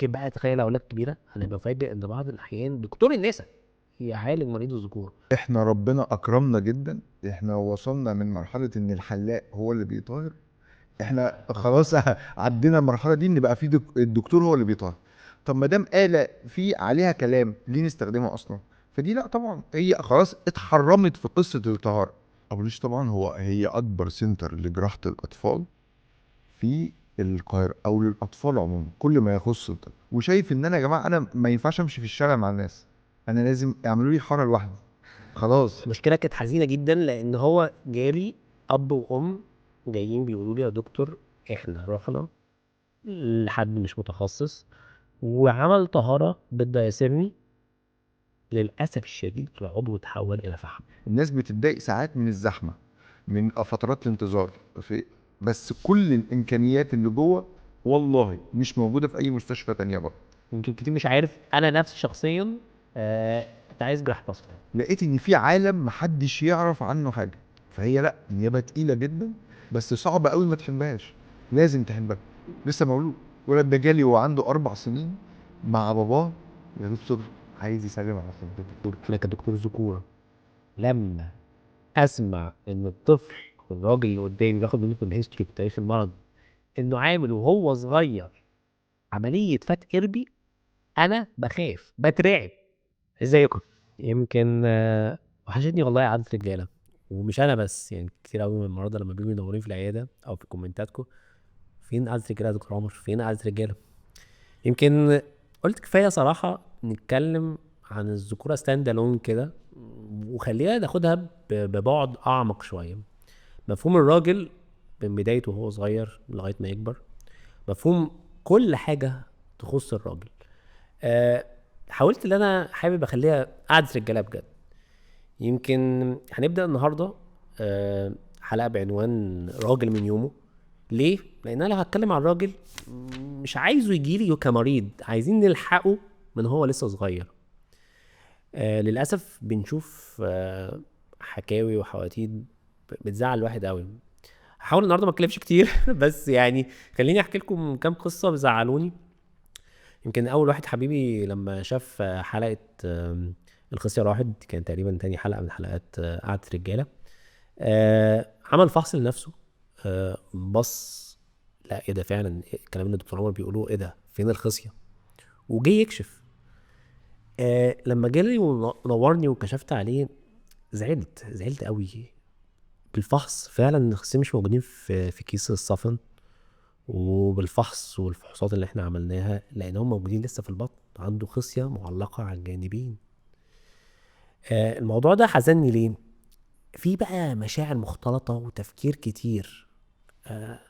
ممكن بقى تخيل اولاد كبيره، انا بفاجئ ان بعض الاحيان دكتور النساء يعالج مريض الذكور. احنا ربنا اكرمنا جدا، احنا وصلنا من مرحلة ان الحلاق هو اللي بيطهر. احنا خلاص عدينا المرحلة دي ان بقى في الدكتور هو اللي بيطهر. طب ما دام آلة في عليها كلام ليه نستخدمها اصلا؟ فدي لا طبعا، هي خلاص اتحرمت في قصة الطهارة. ابو ريش طبعا هي اكبر سنتر لجراحة الاطفال في القاهرة او للاطفال عموما، كل ما يخص الطب. وشايف ان انا يا جماعة انا ما ينفعش امشي في الشارع مع الناس، انا لازم يعملوا لي حارة لوحدي خلاص. المشكله كانت حزينه جدا، لان هو جالي اب وام جايين بيقولوا لي يا دكتور احنا رحنا لحد مش متخصص وعمل طهاره بالدايسيرمي، للاسف الشديد العضو اتحول الى فحم. الناس بتتضايق ساعات من الزحمه، من فترات الانتظار في، بس كل الامكانيات اللي جوه والله مش موجوده في اي مستشفى تانية بره. يمكن كتير مش عارف، انا نفسي شخصيا كنت عايز جراحه بصر. لقيت ان في عالم محدش يعرف عنه حاجه، فهي لا نيابه تقيله جدا، بس صعب قوي ما تحبهاش، لازم تحبها. لسه مولود، ولد ده جالي وهو عنده 4 سنين مع باباه، يا دكتور عايز يسلم على صدري. انا كدكتور ذكوره لما اسمع ان الطفل، الراجل اللي قدامي بياخد منه الهيستوري بتاع المرض، انه عامل وهو صغير عمليه فتح قربي، انا بخاف بترعب. ازيكم؟ يمكن وحشتني والله قعدة رجاله. ومش انا بس، يعني كتير قوي من المرضى لما بيجوا يدوروني في العياده او في كومنتاتكم، فين قعدة رجاله يا دكتور عمر، فين قعدة رجاله؟ يمكن قلت كفايه صراحه نتكلم عن الذكوره ستاند الون كده، وخلينا ناخدها ببعد اعمق شويه. مفهوم الراجل من بدايته وهو صغير لغايه ما يكبر، مفهوم كل حاجه تخص الراجل. أه حاولت ان انا حابب اخليها قعده رجاله بجد. يمكن هنبدا النهارده حلقه بعنوان راجل من يومه. ليه؟ لان انا لو هتكلم عن الراجل مش عايزه يجيلي كمريض، عايزين نلحقه من هو لسه صغير. للاسف بنشوف حكاوي وحواديت بتزعل الواحد قوي. هحاول النهارده ما اتكلمش كتير بس يعني خليني احكي لكم كام قصه بزعلوني. يمكن اول واحد حبيبي لما شاف حلقه الخصيه راحت، كان تقريبا تاني حلقه من حلقات قعده رجاله، عمل فحص لنفسه. بص، لا ايه ده فعلا الكلام اللي الدكتور عمر بيقولوه، ايه ده فين الخصيه؟ وجي يكشف. لما جالي ونورني وكشفت عليه، زعلت قوي. بالفحص فعلا الخصين مش موجودين في كيس الصفن، وبالفحص والفحوصات اللي احنا عملناها لقيناهم موجودين لسه في البطن، عنده خصيه معلقه على الجانبين. الموضوع ده حزنني ليه؟ في بقى مشاعر مختلطه وتفكير كتير. آه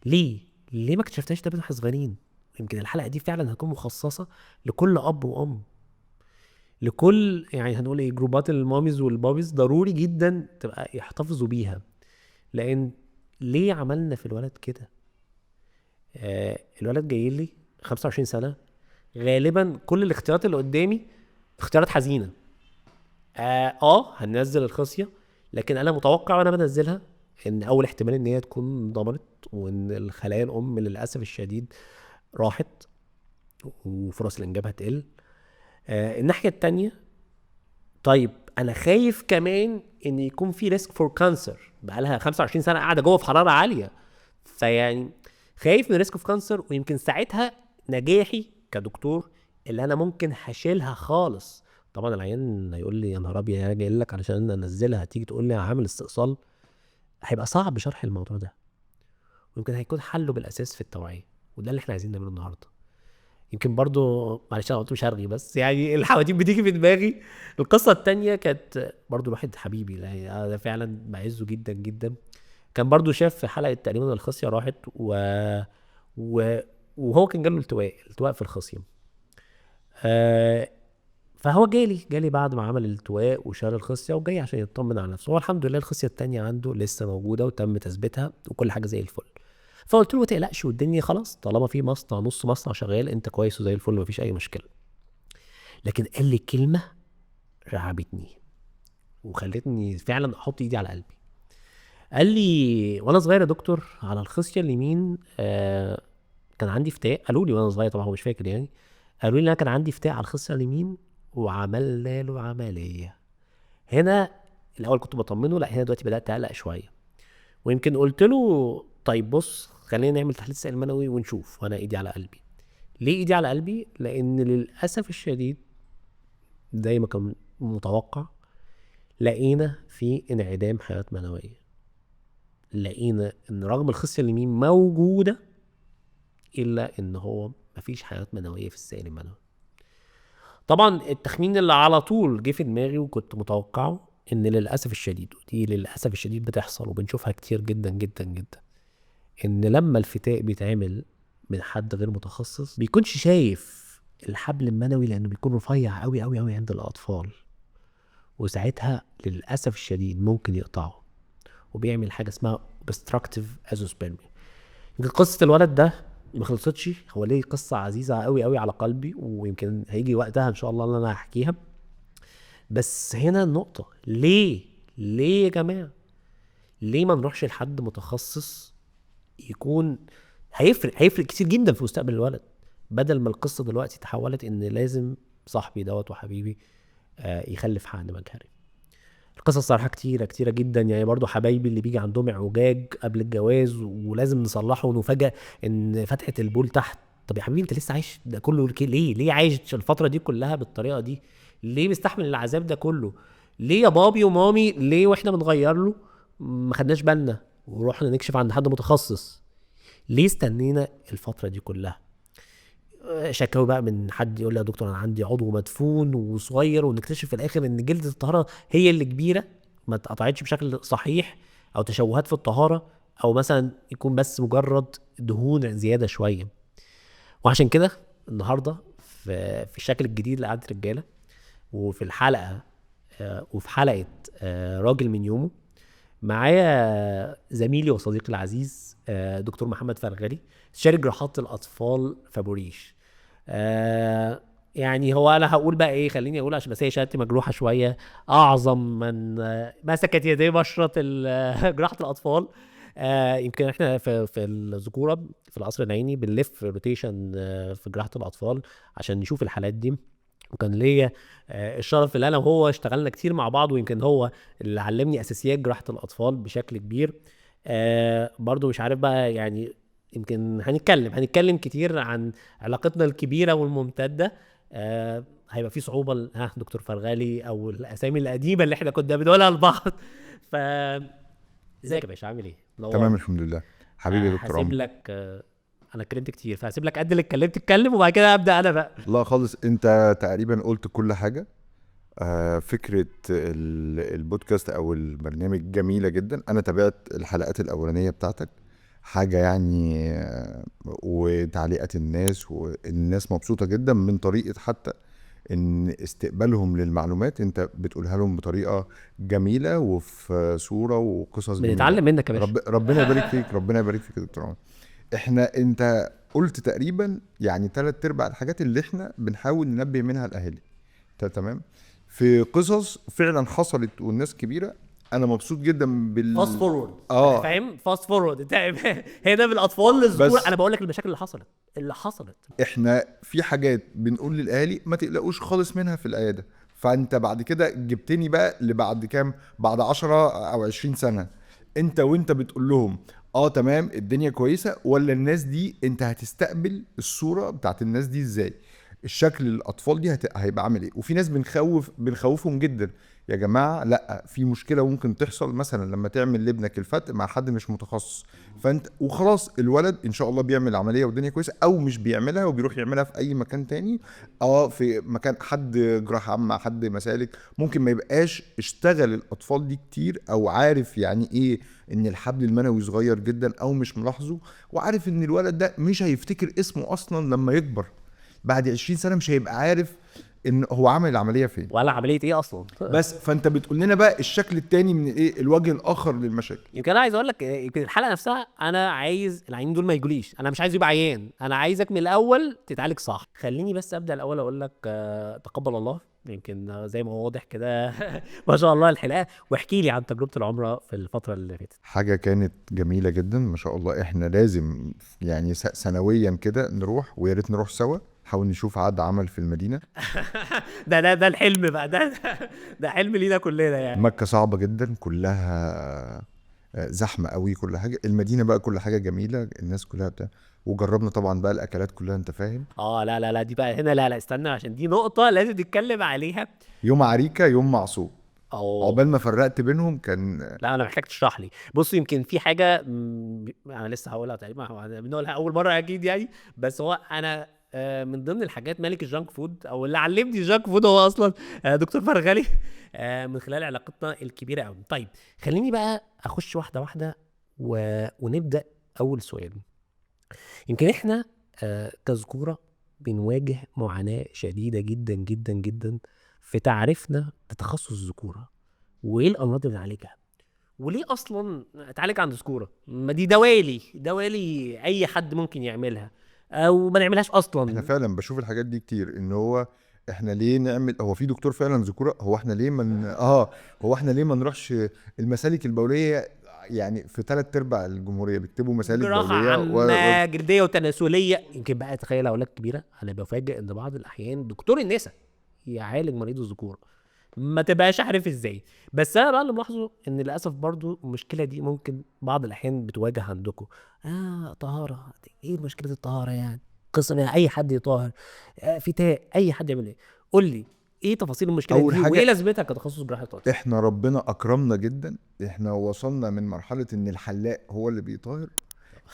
ليه ما اكتشفتهاش ده واحنا صغيرين؟ يمكن الحلقه دي فعلا هتكون مخصصه لكل اب وام، لكل يعني هنقول ايه جروبات الماميز والبابيز، ضروري جدا تبقى يحتفظوا بيها. لان ليه عملنا في الولد كده؟ الولد جاي لي 25 سنه، غالبا كل الاختيارات اللي قدامي اختيارات حزينه. هننزل الخصيه، لكن انا متوقع وانا بنزلها ان اول احتمال ان هي تكون ضمرت، وان الخلايا الام للاسف الشديد راحت وفرص الانجاب هتقل. الناحيه التانية، طيب انا خايف كمان ان يكون في ريسك فور كانسر، بقالها 25 سنه قاعده جوه في حراره عاليه، فيعني خايف من ريسك اوف كانسر. ويمكن ساعتها نجاحي كدكتور اللي انا ممكن هشيلها خالص. طبعا العيان هيقول لي يا نهار ابيض انا جاي لك علشان انزلها، تيجي تقول لي هعمل استئصال؟ هيبقى صعب شرح الموضوع ده، ويمكن هيكون حله بالاساس في التوعيه، وده اللي احنا عايزين نعمله النهارده. يمكن برضو معلش انا قلت مش هرغي، بس يعني الحواديت بتيجي في دماغي. القصه التانية كانت برضو واحد حبيبي، لا ده فعلا بعزه جدا جدا، كان برضو شاف في حلقه تقريبا الخصيه راحت و... وهو كان جاله التواء في الخصيه. آه فهو جالي بعد ما عمل الالتواء وشال الخصيه، وجاي عشان يطمن على نفسه. هو الحمد لله الخصيه التانية عنده لسه موجوده وتم تثبيتها وكل حاجه زي الفل. فقلت له ما تقلقش، والدنيا خلاص طالما في مصنع، نص مصنع شغال، انت كويس وزي الفل مفيش اي مشكله. لكن قال لي كلمه رعبتني وخلتني فعلا احط ايدي على قلبي. قال لي وانا صغير يا دكتور على الخصيه اليمين كان عندي فتاء، قالوا لي وانا صغير طبعا هو مش فاكر يعني، قالوا لي انا كان عندي فتاء على الخصيه اليمين وعملنا له عمليه. هنا الاول كنت بطمنه، لا هنا دلوقتي بدات اقلق شويه، ويمكن قلت له طيب بص خلينا نعمل تحليل السائل المنوي ونشوف. وانا ايدي على قلبي. ليه ايدي على قلبي؟ لان للاسف الشديد زي ما كان متوقع لقينا في انعدام حيوات منويه. لقينا ان رغم الخصيه اليمين موجوده الا ان هو مفيش حيوات منويه في السائل المنوي. طبعا التخمين اللي على طول جه في دماغي وكنت متوقعه ان للاسف الشديد، ودي للاسف الشديد بتحصل وبنشوفها كتير جدا جدا جدا، ان لما الفتاء بيتعمل من حد غير متخصص بيكونش شايف الحبل المنوي لانه بيكون رفيع قوي قوي قوي عند الاطفال، وساعتها للاسف الشديد ممكن يقطعه وبيعمل حاجه اسمها obstructive azoospermia. يمكن قصه الولد ده ما خلصتش، هو ليه قصه عزيزه قوي قوي على قلبي، ويمكن هيجي وقتها ان شاء الله ان انا هحكيها. بس هنا النقطه، ليه يا جماعه ليه ما نروحش لحد متخصص يكون هيفرق كتير جدا في مستقبل الولد، بدل ما القصه دلوقتي تحولت ان لازم صاحبي دوت وحبيبي يخلف حقن مجهري. القصص صراحه كتيره جدا يعني. برضو حبايبي اللي بيجي عندهم اعوجاج قبل الجواز ولازم نصلحه ونفاجئ ان فتحه البول تحت. طب يا حبيبي انت لسه عايش ده كله ليه عايش الفتره دي كلها بالطريقه دي؟ ليه مستحمل العذاب ده كله؟ ليه يا بابي ومامي ليه واحنا بنغير له ما خدناش بالنا ورحنا نكشف عند حد متخصص؟ ليه استنينا الفتره دي كلها؟ شكاوي بقى من حد يقول لي يا دكتور انا عندي عضو مدفون وصغير، ونكتشف في الاخر ان جلدة الطهارة هي اللي كبيرة ما اتقطعتش بشكل صحيح، او تشوهات في الطهارة، او مثلا يكون بس مجرد دهون زيادة شوية. وعشان كده النهاردة في الشكل الجديد لقعدة رجالة، وفي الحلقة وفي حلقة راجل من يومه، معايا زميلي وصديقي العزيز دكتور محمد فرغلي، استشاري جراحات الاطفال فابوريش. يعني هو انا هقول بقى ايه، خليني اقول عشان بس هي شهادتي مجروحه شويه، اعظم من مسكت يديه بشره جراحه الاطفال. يمكن احنا في الذكوره في القصر العيني بنلف روتيشن في جراحه الاطفال عشان نشوف الحالات دي، وكان ليا الشرف اللي انا وهو اشتغلنا كتير مع بعض، ويمكن هو اللي علمني اساسيات جراحه الاطفال بشكل كبير. برضو مش عارف بقى يعني، يمكن هنتكلم كتير عن علاقتنا الكبيره والممتده. هيبقى في صعوبه دكتور فرغالي او الاسامي القديمه اللي احنا كنا بنقولها لبعض. ف ازيك يا باشا، عامل ايه؟ تمام نورني. الحمد لله حبيبي يا دكتور هسيب عمرو. لك انا اتكلمت كتير فهسيب لك قد اللي اتكلمت اتكلم، وبعد كده ابدا انا بقى. لا خالص، انت تقريبا قلت كل حاجة. فكرة البودكاست او البرنامج جميلة جدا، انا تابعت الحلقات الاولانية بتاعتك، حاجة يعني وتعليقات الناس، والناس مبسوطة جدا من طريقة حتى ان استقبالهم للمعلومات، انت بتقولها لهم بطريقة جميلة وفي صورة وقصص جميلة. بنتعلم منك يا باشا. ربنا يبارك فيك، ربنا يبارك فيك يا دكتور عمر. انت قلت تقريبا يعني 3/4 الحاجات اللي احنا بنحاول ننبه منها الاهالي. تمام. في قصص فعلا حصلت والناس كبيرة، انا مبسوط جدا فاست فورورد، اه فاهم؟ فاست فورورد انت هنا بالاطفال للذكور. بس انا بقول لك المشاكل اللي حصلت. احنا في حاجات بنقول للاهالي ما تقلقوش خالص منها في العياده، فانت بعد كده جبتني بقى لبعد كام، بعد 10 او 20 سنه، وانت بتقول لهم تمام الدنيا كويسه، ولا الناس دي انت هتستقبل الصوره بتاعت الناس دي ازاي، الشكل الاطفال دي هيبقى عامل ايه. وفي ناس بنخوفهم جدا، يا جماعه لا، في مشكله ممكن تحصل مثلا لما تعمل لابنك الفتق مع حد مش متخصص، فانت وخلاص الولد ان شاء الله بيعمل عمليه والدنيا كويسه، او مش بيعملها وبيروح يعملها في اي مكان تاني، في مكان حد جراحه عامه، حد مسالك، ممكن ما يبقاش اشتغل الاطفال دي كتير، او عارف يعني ايه ان الحبل المنوي صغير جدا او مش ملاحظه، وعارف ان الولد ده مش هيفتكر اسمه اصلا لما يكبر بعد 20 سنه، مش هيبقى عارف ان هو عمل العمليه فين. ولا عمليه ايه اصلا. بس فانت بتقول لنا بقى الشكل التاني من ايه، الوجه الاخر للمشاكل. يمكن انا عايز اقول لك يمكن الحلقه نفسها انا عايز العيانين دول ما يجوليش، انا مش عايزه يبقى عيان، انا عايزك من الاول تتعالج صح. خليني بس ابدا الاول اقول لك تقبل الله. يمكن زي ما هو واضح كده ما شاء الله الحلقه. واحكي لي عن تجربه العمره في الفتره اللي فاتت. حاجه كانت جميله جدا ما شاء الله. احنا لازم يعني سنويا كده نروح، ويا ريت نروح سوا، نحاول نشوف عقد عمل في المدينه. ده الحلم بقى، ده حلم لينا كلنا يعني. مكه صعبه جدا، كلها زحمه قوي، كل حاجه. المدينه بقى كل حاجه جميله، الناس كلها بتاع. وجربنا طبعا بقى الاكلات كلها، انت فاهم. لا لا لا دي بقى هنا، لا استنى عشان دي نقطه لازم نتكلم عليها. يوم عريكه يوم معصوب، او عقبال ما فرقت بينهم كان. لا انا محتاج تشرح لي. بص يمكن في حاجه انا لسه هقولها تقريبا، بنقولها اول مره اكيد يعني. بس هو انا من ضمن الحاجات ملك الجانك فود او اللي علمني الجانك فود هو اصلا دكتور فرغلي من خلال علاقتنا الكبيره قوي. طيب خليني بقى اخش واحده واحده ونبدا. اول سؤال، يمكن احنا كذكوره بنواجه معاناه شديده جدا جدا جدا في تعريفنا لتخصص الذكوره، وايه الامراض اللي بنعالجها، وليه اصلا اتعالج عند ذكوره. ما دي دوالي اي حد ممكن يعملها او ما نعملهاش احنا اصلا. فعلا بشوف الحاجات دي كتير، ان هو احنا ليه نعمل، هو في دكتور فعلا ذكوره، هو احنا ليه من هو احنا ليه ما نروحش المسالك البوليه؟ يعني في 3/4 الجمهوريه بيكتبوا مسالك جراحه بوليه عامه جلديه وتناسليه. يمكن بقى تخيل اولاد كبيره، انا بفاجئ ان بعض الاحيان دكتور النساء يعالج مريض الذكوره، ما تبقاش عارف ازاي. بس انا بقى اللي ملاحظه ان للاسف برضو المشكله دي ممكن بعض الاحيان بتواجه عندكم. طهاره، ايه مشكله الطهاره يعني؟ قسم يعني اي حد يطهر فتاء اي حد يعمل ايه؟ قول لي ايه تفاصيل المشكله اول دي وايه حاجه، لازمتها كتخصص جراحه طارق؟ احنا ربنا اكرمنا جدا، احنا وصلنا من مرحله ان الحلاق هو اللي بيطهر.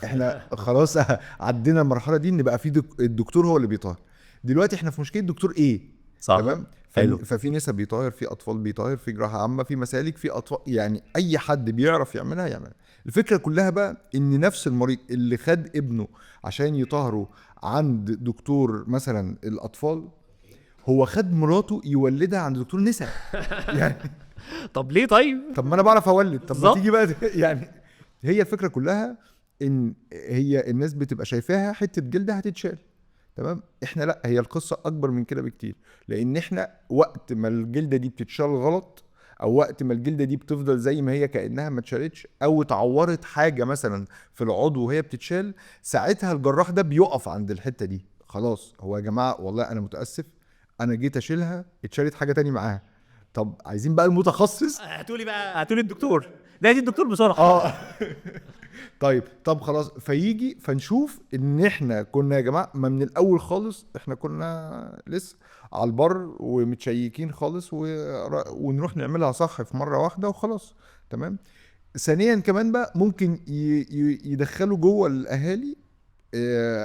احنا خلاص عدينا المرحله دي، ان بقى في الدكتور هو اللي بيطهر. دلوقتي احنا في مشكله دكتور ايه. صح. تمام. حلو. ففي نساء بيطاير، في اطفال بيطاير، في جراحه عامه، في مسالك، في اطفال، يعني اي حد بيعرف يعملها يعملها. الفكره كلها بقى ان نفس المريض اللي خد ابنه عشان يطهره عند دكتور مثلا الاطفال، هو خد مراته يولدها عند دكتور نساء. يعني طب ليه طيب؟ طب ما انا بعرف اولد، طب ما بالظبط. تيجي بقى يعني هي الفكره كلها ان هي الناس بتبقى شايفاها حته جلده هتتشال. تمام. احنا لا، هي القصه اكبر من كده بكتير. لان احنا وقت ما الجلده دي بتتشال غلط، او وقت ما الجلده دي بتفضل زي ما هي كانها ما اتشالتش، او اتعورت حاجه مثلا في العضو وهي بتتشال، ساعتها الجراح ده بيقف عند الحته دي. خلاص هو يا جماعه والله انا متاسف، انا جيت اشيلها اتشالت حاجه تاني معاها. طب عايزين بقى المتخصص. هاتولي الدكتور، نادي الدكتور بسرعه. طيب طب خلاص، فيجي فنشوف ان احنا كنا يا جماعه ما من الاول خالص، احنا كنا لسه على البر ومتشيكين خالص ونروح نعملها صح في مره واحده وخلاص. تمام. ثانيا كمان بقى ممكن يدخلوا جوه الاهالي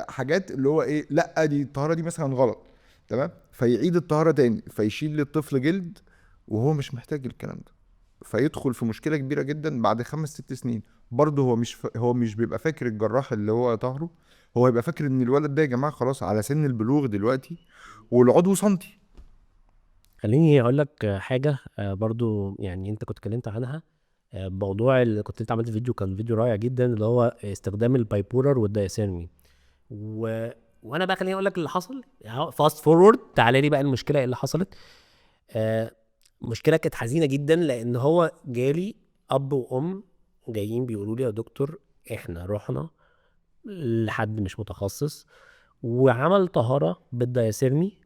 حاجات اللي هو ايه، لا دي الطهاره دي مثلا غلط. تمام. فيعيد الطهاره تاني، فيشيل للطفل جلد وهو مش محتاج الكلام ده، فيدخل في مشكله كبيره جدا بعد 5 6 سنين. برضه هو مش بيبقى فاكر الجراح اللي هو طهره، هو يبقى فاكر ان الولد ده يا جماعه خلاص على سن البلوغ دلوقتي والعضو سنتي. خليني اقول لك حاجه برضو يعني انت كنت اتكلمت عنها. موضوع اللي كنت انت عملت فيديو، كان فيديو رائع جدا، اللي هو استخدام البايبولر والدايثيرمي. وانا بقى خليني اقول لك اللي حصل. فاست فورورد، تعالى لي بقى المشكله اللي حصلت. مشكله كانت حزينه جدا، لان هو جالي اب وام جايين بيقولوا لي يا دكتور احنا رحنا لحد مش متخصص وعمل طهاره بالدايثيرمي،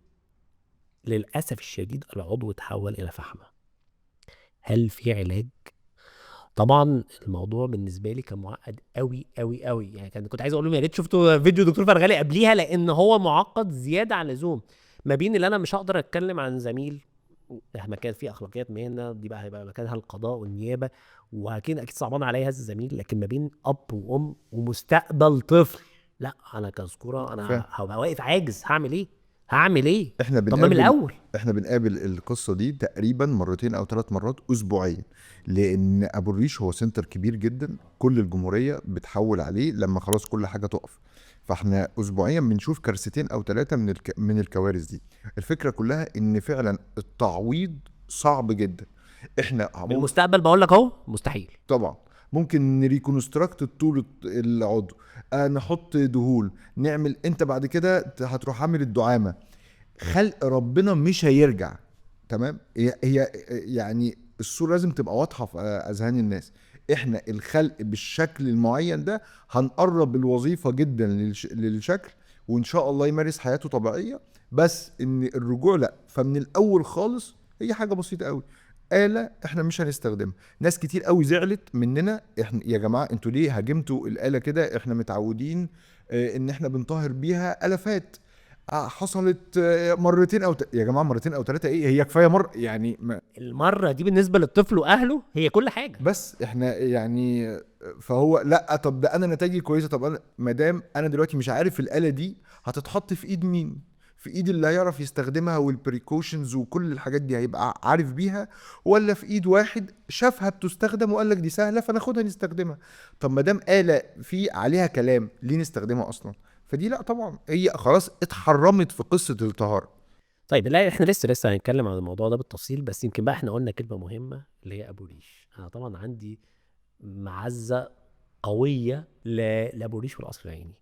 للاسف الشديد العضو اتحول الى فحمه. هل في علاج؟ طبعا الموضوع بالنسبه لي كان معقد قوي قوي قوي يعني. كنت عايز اقول لهم يا ريت شفتوا فيديو دكتور فرغلي قبليها، لان هو معقد زياده عن اللزوم. ما بين اللي انا مش هقدر اتكلم عن زميل مهما كان في اخلاقيات مهنه، دي بقى هيبقى مكانها القضاء والنيابه، واكيد صعبان عليا هذا الزميل، لكن ما بين اب وام ومستقبل طفل، لا انا كذكوره انا هبقى واقف عاجز. هعمل ايه؟ احنا طب ما من الاول. احنا بنقابل القصه دي تقريبا 2 أو 3 مرات اسبوعيا، لان ابو الريش هو سنتر كبير جدا، كل الجمهوريه بتحول عليه لما خلاص كل حاجه تقف. فاحنا اسبوعيا بنشوف كارثتين او 3 من الكوارث دي. الفكره كلها ان فعلا التعويض صعب جدا. احنا بالمستقبل بقول لك اهو مستحيل. طبعا ممكن نريكونستراكت طول العضو، نحط دهون، نعمل، انت بعد كده هتروح عامل الدعامه. خلق ربنا مش هيرجع. تمام، هي يعني الصورة لازم تبقى واضحة في أذهان الناس. احنا الخلق بالشكل المعين ده هنقرب الوظيفة جدا للشكل، وإن شاء الله يمارس حياته طبيعية. بس إن الرجوع لأ. فمن الأول خالص هي حاجة بسيطة قوي، آلة احنا مش هنستخدمها. ناس كتير قوي زعلت مننا، احنا يا جماعة انتوا ليه هاجمتوا الآلة كده؟ احنا متعودين ان احنا بنطهر بيها آلافات. حصلت مرتين يا جماعه مرتين او 3 ايه، هي كفايه مره يعني المره دي بالنسبه للطفل واهله هي كل حاجه. بس احنا يعني فهو لا، طب ده انا نتائجي كويسه. طب انا مادام انا دلوقتي مش عارف الاله دي هتتحط في ايد مين، في ايد اللي هيعرف يستخدمها والبريكوشنز وكل الحاجات دي هيبقى عارف بيها، ولا في ايد واحد شافها بتستخدم وقال لك دي سهله فناخدها نستخدمها؟ طب ما دام آلة في عليها كلام ليه نستخدمها اصلا؟ فدي لا طبعا، هي خلاص اتحرمت في قصه الطهاره. طيب لا احنا لسه هنتكلم عن الموضوع ده بالتفصيل، بس يمكن بقى احنا قلنا كلمه مهمه اللي هي ابو ريش. انا طبعا عندي معزه قويه لابو ريش والقصر العيني،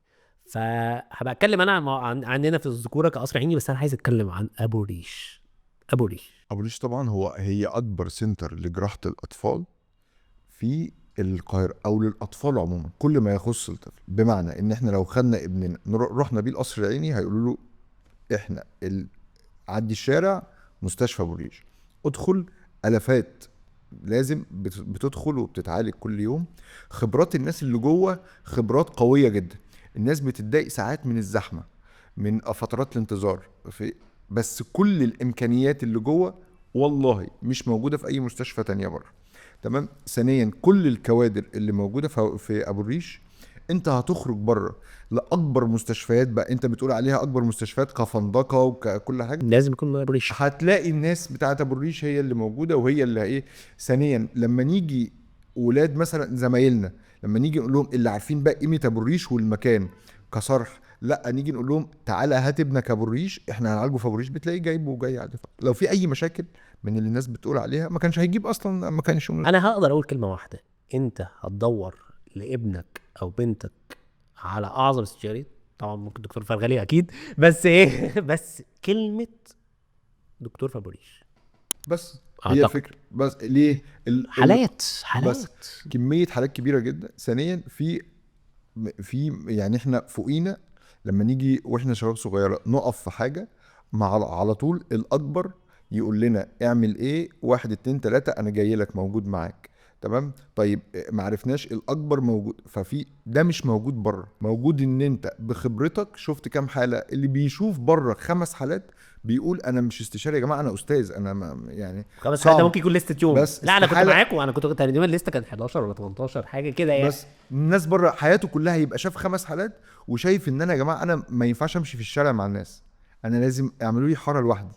فهبقى اتكلم انا عننا في الذكوره كقصر عيني، بس انا عايز اتكلم عن ابو ريش. ابو ريش طبعا هي اكبر سنتر لجراحه الاطفال في القاهره، او للاطفال عموما كل ما يخص الطفل. بمعنى ان احنا لو خدنا ابننا رحنا بيه القصر العيني هيقولوا له احنا عدي الشارع مستشفى ابو ريش، ادخل، الافات لازم بتدخل وبتتعالج كل يوم. خبرات الناس اللي جوه خبرات قويه جدا. الناس بتتضايق ساعات من الزحمه، من فترات الانتظار في، بس كل الامكانيات اللي جوه والله مش موجوده في اي مستشفى تانية بره. تمام. ثانيا كل الكوادر اللي موجوده في ابو الريش، انت هتخرج بره لاكبر مستشفيات بقى انت بتقول عليها اكبر مستشفيات كفندقه وكل حاجه، لازم يكون ابو ريش. هتلاقي الناس بتاعت ابو الريش هي اللي موجوده وهي اللي ايه. ثانيا لما نيجي ولاد مثلا زمايلنا، لما نيجي نقول لهم اللي عارفين بقى قيمه ابو الريش والمكان كصرح، لا نيجي نقول لهم تعالى هات ابنك ابو الريش احنا هنعالجه في ابو الريش، بتلاقيه جايبه وجاي على دفع. لو في اي مشاكل من اللي الناس بتقول عليها ما كانش هيجيب اصلا، ما كانش. انا هقدر اقول كلمه واحده، انت هتدور لابنك او بنتك على اعظم استشاري، طبعا ممكن دكتور فرغلي اكيد، بس ايه بس كلمه دكتور فابوريش بس هي اعتقد الفكره. بس ليه حالات بس كميه حالات كبيره جدا. ثانيا في يعني احنا فوقينا لما نيجي واحنا شباب صغيره نقف في حاجه مع على طول الاكبر يقول لنا اعمل ايه، 1 2 3 انا جاي لك موجود معاك. تمام. طيب ما عرفناش الاكبر موجود، ففي ده مش موجود بره. موجود ان انت بخبرتك شفت كام حاله. اللي بيشوف بره 5 حالات بيقول انا مش استشاري يا جماعه، انا استاذ، انا يعني 5 حالات ده صعب. ممكن يكون لسته يوم. بس لا انا كنت استحاله. معاكم، انا كنت تقريبا الليسته كانت 11 ولا 18 حاجه كده يعني. بس الناس بره حياته كلها يبقى شاف 5 حالات وشايف ان انا يا جماعه انا ما ينفعش امشي في الشارع مع الناس، انا لازم يعملوا لي حاره لوحدي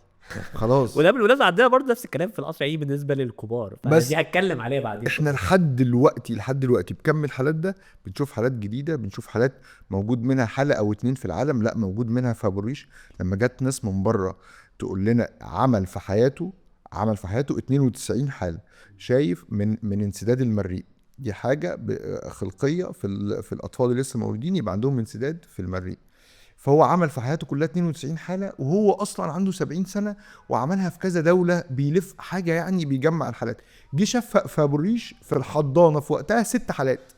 خلاص. وده بالمناسبه عندنا برضه نفس الكلام في القصر العيني بالنسبه للكبار، بس فدي هتكلم عليها بعدين. احنا لحد دلوقتي بكم الحالات ده بنشوف حالات جديده، بنشوف حالات موجود منها حاله او 2 في العالم، لا موجود منها في ابو الريش. لما جت ناس من بره تقول لنا عمل في حياته 92 حاله، شايف من انسداد المريء. دي حاجه خلقيه في الاطفال اللي لسه مولودين يبقى عندهم انسداد في المريء. فهو عمل في حياته كلها 92 حالة وهو أصلا عنده 70 سنة، وعملها في كذا دولة بيلف حاجة يعني بيجمع الحالات. جه شاف في أبو الريش في الحضانة في وقتها 6 حالات.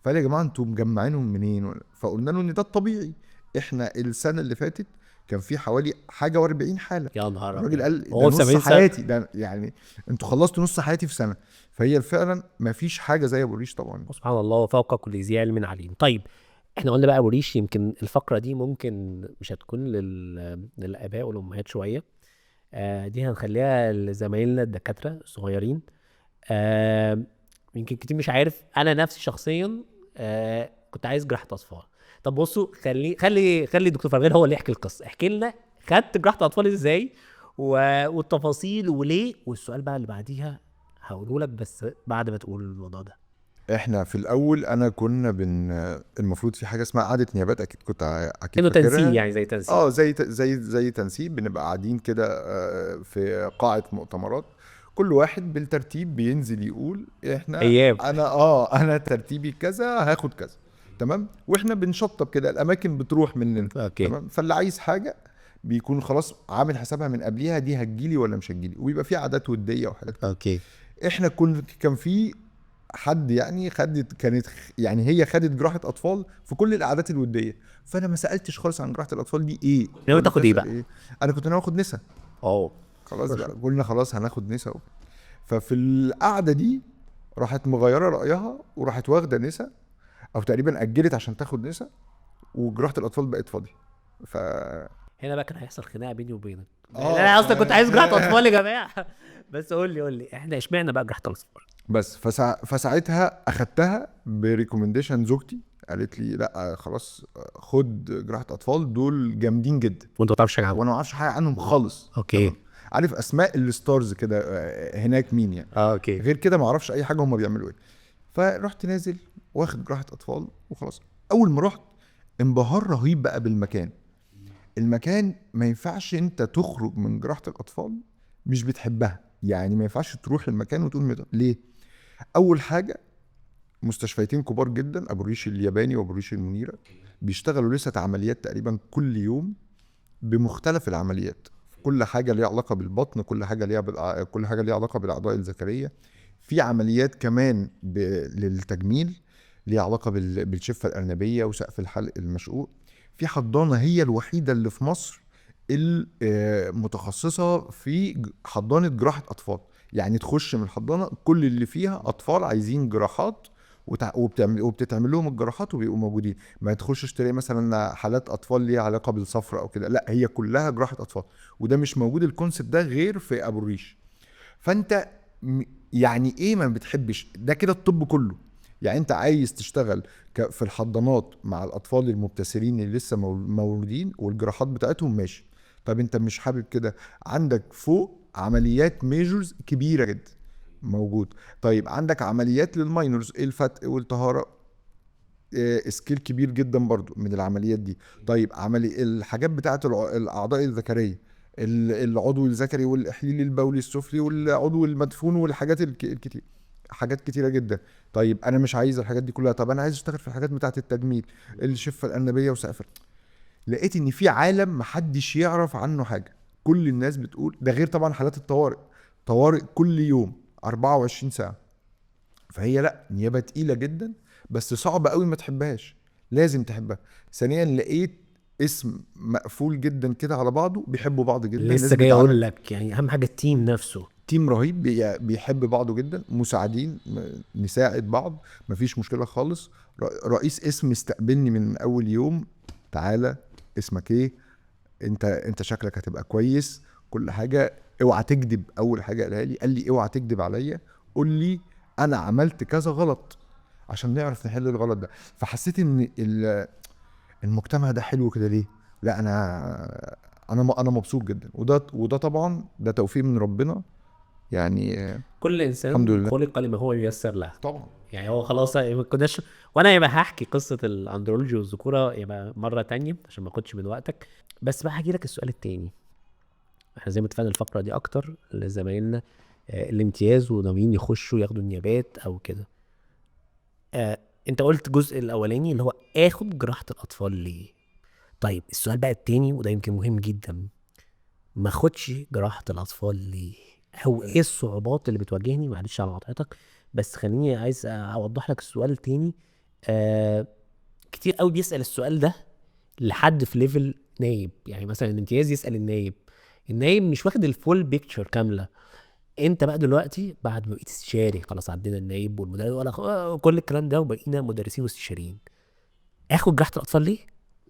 فقال يا جماعة انتوا مجمعينهم منين؟ فقلنا له ان ده الطبيعي. احنا السنة اللي فاتت كان في حوالي حاجة و40 حالة. يا نهار الراجل قال ده هو نص 70 سنة؟ حياتي، ده يعني انتوا خلصتوا نص حياتي في سنة. فهي فعلا ما فيش حاجة زي أبو الريش طبعا. سبحان الله وفوق كل ذي علم عليم. طيب احنا قلنا بقى ابو ريش، يمكن الفقره دي ممكن مش هتكون للاباء والامهات شويه، دي هنخليها لزمايلنا الدكاتره الصغيرين. يمكن كتير مش عارف، انا نفسي شخصيا كنت عايز جراحه اطفال. طب بصوا، خلي الدكتور فرغيل هو اللي يحكي القصه. احكي لنا خدت جراحه اطفال ازاي والتفاصيل وليه، والسؤال بقى اللي بعديها هقوله لك بس بعد ما تقول الموضوع ده. احنا في الاول انا كنا المفروض في حاجه اسمها قعده نيابات، اكيد كنت اكيد انه تنسيق، فاكرها. يعني زي تنسيق. اه زي تنسيق، بنبقى قاعدين كده في قاعه مؤتمرات، كل واحد بالترتيب بينزل يقول احنا ايام. انا ترتيبي كذا هاخد كذا، تمام، واحنا بنشطب كده الاماكن بتروح مننا، اوكي. تمام. فاللي عايز حاجه بيكون خلاص عامل حسابها من قبليها، دي هتجيلي ولا مش هتجيلي، ويبقى في عادات وديه وحاجات كده. اوكي. احنا كان في حد يعني يعني هي خدت جراحه اطفال في كل القعدات الوديه، فانا ما سالتش خالص عن جراحه الاطفال دي ايه، ناوي ولا تاخد ايه بتحصل بقى؟ ايه. انا كنت ناوي اخد نسا، اه. خلاص بقى قلنا خلاص هناخد نسا. ففي القعده دي راحت مغيره رايها وراحت واخده نسا، او تقريبا اجلت عشان تاخد نسا، وجراحه الاطفال بقت فاضيه. ف هنا بقى كان هيحصل خناقه بيني وبينك، لأن اه انا اصلا كنت عايز جراحه اطفال يا جماعه. بس قول لي احنا اشمعنى بقى جراحه الاطفال؟ بس فساعتها اخدتها بريكومنديشن زوجتي، قالت لي لا خلاص خد جراحه اطفال، دول جامدين جدا، وانت ما تعرفش حاجه عنه. وانا ما اعرفش حاجه عنهم خالص، اوكي. تمام. عارف اسماء الستارز كده هناك مين يعني، اوكي. غير كده ما اعرفش اي حاجه هم بيعملوا ايه. فرحت نازل واخد جراحه اطفال وخلاص. اول ما رحت انبهار رهيب بقى بالمكان. المكان ما ينفعش انت تخرج من جراحه الاطفال مش بتحبها، يعني ما ينفعش تروح المكان وتقول ليه. اول حاجه مستشفيتين كبار جدا، ابو الريش الياباني وابو الريش المنيره، بيشتغلوا لسه عمليات تقريبا كل يوم بمختلف العمليات، كل حاجه ليها علاقه بالبطن، كل حاجه ليها علاقه بالاعضاء الذكريه، في عمليات كمان للتجميل ليها علاقه بالشفه الارنبيه وسقف الحلق المشقوق. في حضانه هي الوحيده اللي في مصر المتخصصه في حضانه جراحه اطفال، يعني تخش من الحضانه كل اللي فيها اطفال عايزين جراحات، وبتتعمل لهم الجراحات وبيبقوا موجودين. ما تخشش تلاقي مثلا حالات اطفال ليها علاقه بالصفرة او كده، لا هي كلها جراحه اطفال، وده مش موجود الكونسيبت ده غير في ابو الريش. فانت يعني ايه ما بتحبش ده كده الطب كله؟ يعني انت عايز تشتغل في الحضانات مع الاطفال المبتسرين اللي لسه مولودين والجراحات بتاعتهم، ماشي. طب انت مش حابب كده؟ عندك فوق عمليات ميجرز كبيره جدا موجود، طيب عندك عمليات للماينرز الفتق والطهاره، سكيل كبير جدا برضو من العمليات دي. طيب الحاجات بتاعت الاعضاء الذكريه، العضو الذكري والاحليل البولي السفلي والعضو المدفون والحاجات الكتير، حاجات كتيره جدا. طيب انا مش عايز الحاجات دي كلها، طب انا عايز اشتغل في الحاجات بتاعت التجميل، الشفه الارنبيه وسقف. لقيت ان في عالم محدش يعرف عنه حاجه، كل الناس بتقول ده، غير طبعا حالات الطوارئ، طوارئ كل يوم 24 ساعه. فهي لا نيابه تقيله جدا، بس صعب قوي ما تحبهاش، لازم تحبها. ثانيا لقيت اسم مقفول جدا كده على بعضه، بيحبوا بعض جدا، الناس لسه جاي اقول بتعامل لك، يعني اهم حاجه التيم نفسه. تيم رهيب، بيحب بعضه جدا، مساعدين، نساعد بعض، مفيش مشكله خالص. رئيس اسم استقبلني من اول يوم، تعالى اسمك ايه، انت شكلك هتبقى كويس، كل حاجه، اوعى تكذب. اول حاجه قال لي اوعى تكذب عليا، قول لي انا عملت كذا غلط عشان نعرف نحل الغلط ده. فحسيت ان المجتمع ده حلو كده ليه. لا انا مبسوط جدا، وده طبعا ده توفيق من ربنا يعني. كل الحمد انسان لله. خلق لما هو ييسر له. طبعا. يعني هو خلاص ما كناش. وانا يبقى هحكي قصه الاندرولوجي والذكوره يبقى مره تانية عشان ما اخدش من وقتك. بس بقى هجي لك السؤال التاني. احنا زي ما اتفقنا الفقره دي اكتر لزمايلنا الامتياز وناويين يخشوا ياخدوا النيابات او كده. انت قلت الجزء الاولاني اللي هو اخد جراحه الاطفال ليه. طيب السؤال بقى التاني وده يمكن مهم جدا، ما اخدش جراحه الاطفال ليه؟ او ايه الصعوبات اللي بتواجهني؟ معلش على قطعتك، بس خليني عايز اوضح لك السؤال التاني. كتير قوي بيسأل السؤال ده لحد في ليفل نايب، يعني مثلا الامتياز يسأل النايب، النايب مش واخد الفول بيكتشر كاملة. انت بقى دلوقتي بعد ما بقيت استشاري، خلاص عدينا النايب والمدرس ولا كل الكلام ده وبقينا مدرسين واستشاريين، اخد جراحة الاطفال ليه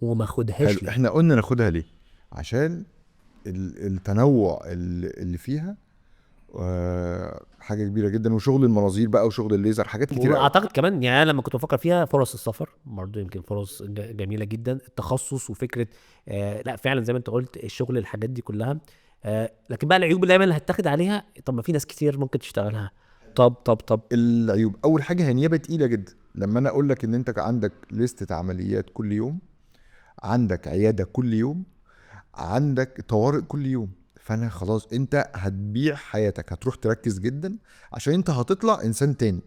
وما حلو، اخدهاش ليه؟ احنا قلنا ناخدها ليه؟ عشان التنوع اللي فيها حاجه كبيره جدا، وشغل المناظير بقى وشغل الليزر، حاجات كتير قوي. واعتقد كمان يعني أنا لما كنت بفكر فيها فرص السفر برضه يمكن فرص جميله جدا، التخصص وفكره لا فعلا زي ما انت قلت الشغل الحاجات دي كلها. لكن بقى العيوب اللي دايما اللي هتاخد عليها، طب ما في ناس كتير ممكن تشتغلها. طب العيوب اول حاجه هي نيابه تقيله جدا. لما انا اقول لك ان انت عندك لستة عمليات كل يوم، عندك عياده كل يوم، عندك طوارئ كل يوم، فانا خلاص انت هتبيع حياتك، هتروح تركز جدا عشان انت هتطلع انسان تاني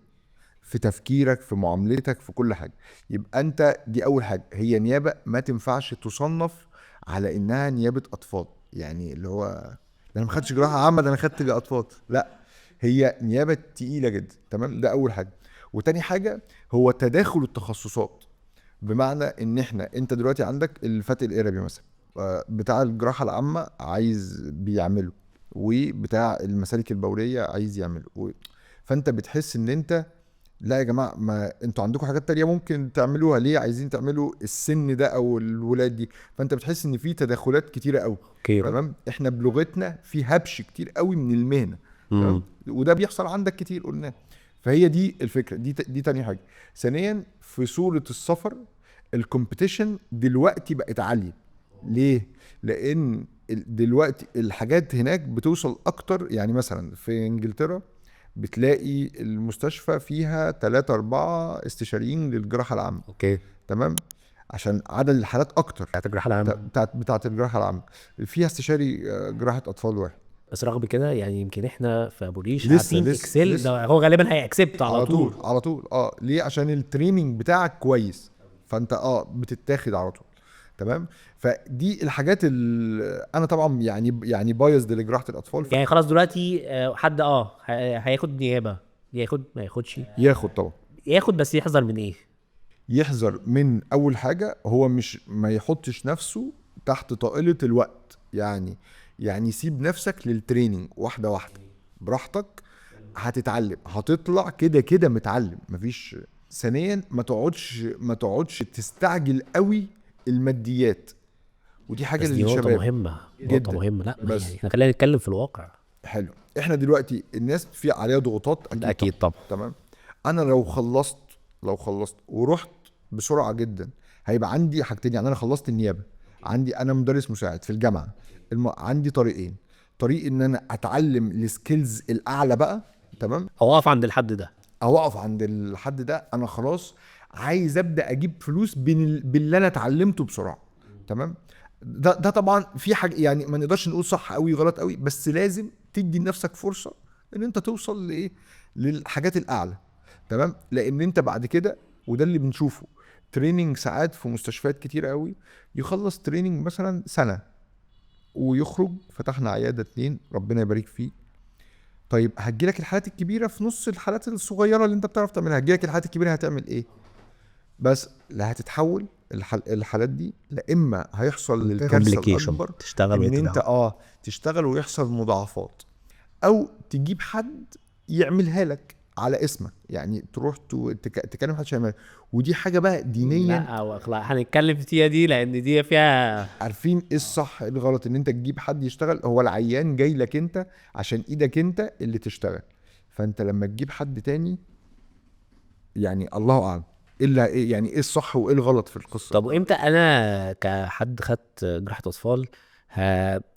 في تفكيرك في معاملتك في كل حاجه. يبقى انت دي اول حاجه، هي نيابه ما تنفعش تصنف على انها نيابه اطفال، يعني اللي هو ده انا ما خدتش جراحه عامه، ده انا خدت اطفال. لا، هي نيابه تقيله جدا. تمام، ده اول حاجه. وتاني حاجه هو تداخل التخصصات، بمعنى ان انت دلوقتي عندك الفتق القربي مثلا، بتاع الجراحه العامه عايز بيعمله، وبتاع المسالك البوليه عايز يعمله فانت بتحس ان انت لا يا جماعه، ما انتوا عندكم حاجات تانية ممكن تعملوها، ليه عايزين تعملوا السن ده او الولاد دي؟ فانت بتحس ان في تداخلات كتيره قوي. اوكي. تمام، احنا بلغتنا في هبش كتير قوي من المهنه. تمام، امم وده بيحصل عندك كتير قلنا. فهي دي الفكره، دي تاني حاجه. ثانيا في صوره السفر، الكومبيتيشن دلوقتي بقت عاليه. ليه؟ لان دلوقتي الحاجات هناك بتوصل اكتر. يعني مثلا في انجلترا بتلاقي المستشفى فيها 3-4 استشاريين للجراحة العامة. اوكي. تمام، عشان عدد الحالات اكتر. بتاعت الجراحه العامه. بتاعت الجراحة العامة فيها استشاري جراحة اطفال واحد. بس رغم كده يعني يمكن احنا في ابو ريش لسه عارفين لسه اكسل لسه ده هو غالبا هيأكسبت على على طول. طول على طول. ليه؟ عشان التريننج بتاعك كويس، فانت بتتاخد على طول. تمام، فدي الحاجات اللي انا طبعا يعني بايظ لجراحة الاطفال. يعني خلاص دلوقتي حد هياخد نيابه، ياخد ما ياخدش؟ ياخد طبعا. ياخد بس يحذر من ايه؟ يحذر من اول حاجه، هو مش ما يحطش نفسه تحت طائله الوقت. يعني سيب نفسك للتريننج واحده واحده براحتك، هتتعلم، هتطلع كده كده متعلم، مفيش. ثانيا ما تقعدش تستعجل قوي الماديات، ودي حاجه بس دي نقطه للشباب مهمه، نقطه جدا. مهمه. لا ما يعني بس احنا خلينا نتكلم في الواقع. حلو، احنا دلوقتي الناس في عليها ضغوطات ده اكيد اكيد طبعا. طبعا. تمام، انا لو خلصت ورحت بسرعه جدا، هيبقى عندي حاجتين. يعني انا خلصت النيابه، انا مدرس مساعد في الجامعه، عندي طريقين: طريق ان انا اتعلم السكيلز الاعلى بقى، تمام، او اقف عند الحد ده. او اقف عند الحد ده. انا خلاص عايز ابدا اجيب فلوس باللي انا اتعلمته بسرعه. تمام، ده طبعا في حاجه، يعني ما نقدرش نقول صح قوي غلط قوي، بس لازم تدي لنفسك فرصه ان انت توصل لايه، للحاجات الاعلى. تمام، لان انت بعد كده، وده اللي بنشوفه تريننج ساعات في مستشفيات كتير قوي، يخلص تريننج مثلا سنه ويخرج فتحنا عياده 2 ربنا يبارك فيه. طيب هتجيلك الحالات الكبيره في نص الحالات الصغيره اللي انت بتعرف تعملها، هتجيلك الحالات الكبيره هتعمل ايه؟ بس لا هتتحول الحالات دي، لا اما هيحصل الكارثه كومبليكيشن الاكبر تشتغل ان انت ويتداول. تشتغل ويحصل مضاعفات، او تجيب حد يعملها لك على اسمك، يعني تروح تكلم حد يعملها. ودي حاجه بقى دينيا. لا او اخلاق هنتكلم فيها دي لان دي فيها. عارفين ايه الصح ايه الغلط؟ ان انت تجيب حد يشتغل، هو العيان جاي لك انت عشان ايدك انت اللي تشتغل. فانت لما تجيب حد تاني، يعني الله اعلم ايه يعني ايه الصح وايه الغلط في القصه. طب وامتى انا كحد خدت جراحة اطفال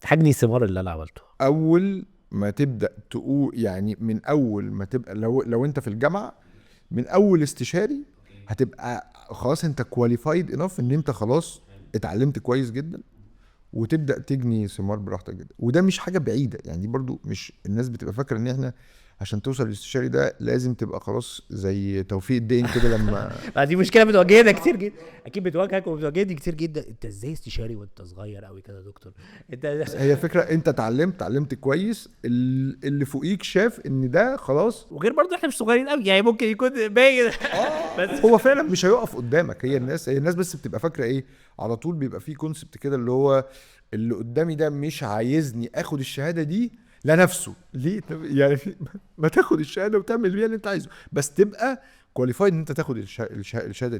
هجني ثمار اللي انا عملته؟ اول ما تبدا تقول، يعني من اول ما تبقى، لو انت في الجامعه، من اول استشاري هتبقى خلاص انت كواليفايد انف ان انت خلاص اتعلمت كويس جدا، وتبدا تجني ثمار براحتك جدا. وده مش حاجه بعيده، يعني دي برضو مش الناس بتبقى فاكره ان احنا عشان توصل للاستشاري ده لازم تبقى خلاص زي توفيق الدين كده لما دي مشكله بتواجهنا كتير جدا، اكيد بتواجهك وبتواجهني كتير جدا. انت ازاي استشاري وانت صغير قوي كده يا دكتور؟ انت هي فكره انت اتعلمت كويس، اللي فوقيك شاف ان ده خلاص. وغير برضه احنا مش صغيرين قوي، يعني ممكن يكون باين. بس هو فعلا مش هيقف قدامك. هي الناس بس بتبقى فاكره ايه، على طول بيبقى فيه كونسبت كده اللي هو اللي قدامي ده مش عايزني اخد الشهاده دي لنفسه. ليه؟ يعني ما تاخد الشهاده وتعمل بيها اللي انت عايزه، بس تبقى كواليفايد ان انت تاخد الشهاده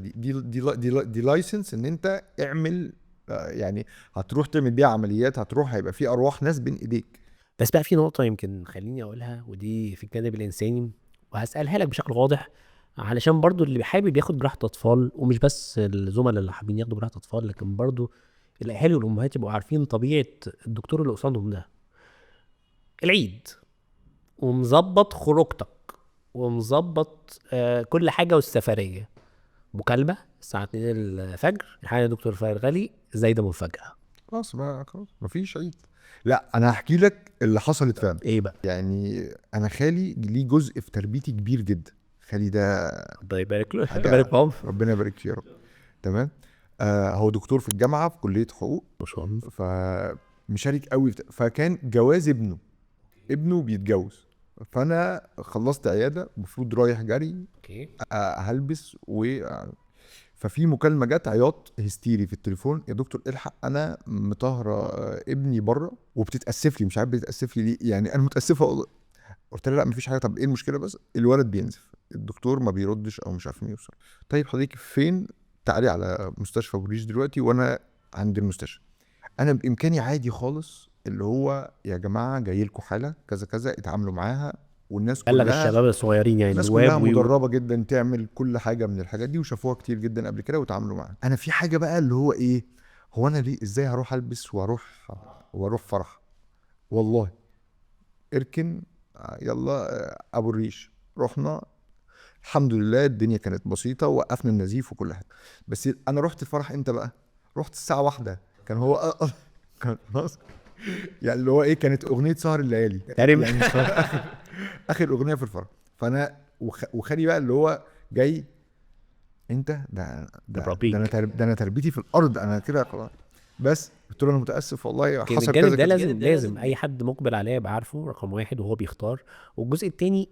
دي لايسنس ان انت اعمل. يعني هتروح تعمل بيها عمليات، هيبقى في ارواح ناس بين ايديك. بس بقى في نقطة يمكن خليني أقولها، ودي في الجانب الإنساني، وهسألها لك بشكل واضح علشان برضو اللي حابب ياخد جراحة أطفال، ومش بس الزملاء اللي حابين ياخدوا جراحة أطفال، لكن برضو الأهالي والأمهات يبقوا عارفين طبيعة الدكتور اللي قصادهم ده. العيد ومظبط خروجتك ومظبط كل حاجه والسفريه. مكالمه الساعه 2 الفجر، الحقيقه يا دكتور فرغلي زايده مفاجاه. خلاص مفيش عيد. لا انا هحكي لك اللي حصلت فعلا. ايه بقى؟ يعني انا خالي ليه جزء في تربيتي كبير جدا. خالي ده الله يبارك له، حاجه يبارك في عمره. ربنا يبارك فيه يا رب. تمام. هو دكتور في الجامعه في كليه حقوق، ما شاء الله. فمشارك قوي فكان جواز ابنه بيتجوز. فانا خلصت عياده المفروض رايح جري، اوكي. هلبس ففي مكالمه جت عياط هستيري في التليفون: يا دكتور الحق انا مطهره ابني بره وبتتاسف لي، مش عارف بتتاسف لي ليه، يعني انا متاسفه والله. قلت لها لا مفيش حاجه. طب ايه المشكله؟ بس الولد بينزف، الدكتور ما بيردش او مش عارفين يوصل. طيب حضرتك فين؟ تعالي على مستشفى بوريش دلوقتي وانا عند المستشفى. انا بامكاني عادي خالص اللي هو يا جماعه جاي لكم حاله كذا كذا اتعاملوا معاها، والناس بلغ كلها الشباب الصغيرين يعني الناس كلها النواب مدربه جدا تعمل كل حاجه من الحاجات دي وشافوها كتير جدا قبل كده وتعاملوا معاها. انا في حاجه بقى اللي هو ايه، هو انا ليه ازاي هروح البس واروح فرح؟ والله اركن يلا ابو الريش رحنا. الحمد لله الدنيا كانت بسيطه ووقفنا النزيف وكل حاجه. بس انا رحت الفرح امتى بقى؟ رحت الساعه 1. كان هو كان خلاص، يعني اللي هو ايه، كانت اغنيه سهر الليالي تقريبا. يعني اخر اغنيه في الفرح. فانا وخالي بقى اللي هو جاي: انت ده انا تربيتي في الارض انا كده خلاص. بس قلت له انا متاسف والله كان حصل الجانب كذا ده كذا. لازم اي حد مقبل عليه يبقى عارفه رقم واحد وهو بيختار. والجزء التاني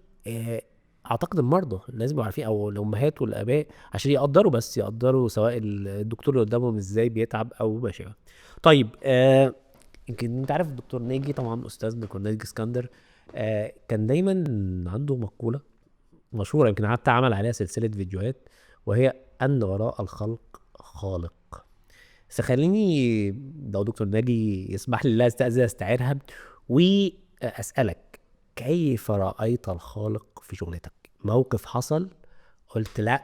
اعتقد المرضى لازم يبقوا عارفين، او الامهات والاباء، عشان يقدروا، بس يقدروا سواء الدكتور اللي قدامهم ازاي بيتعب او ما شابه. طيب يمكن انت عارف الدكتور ناجي طبعا، استاذنا دكتور ناجي اسكندر، كان دايما عنده مقولة مشهورة، يمكن حتى عمل عليها سلسلة فيديوهات، وهي ان وراء الخلق خالق. بس خليني لو دكتور ناجي يسمح لي لا استأذن استعيرها واسألك: كيف رأيت الخالق في شغلتك؟ موقف حصل قلت لا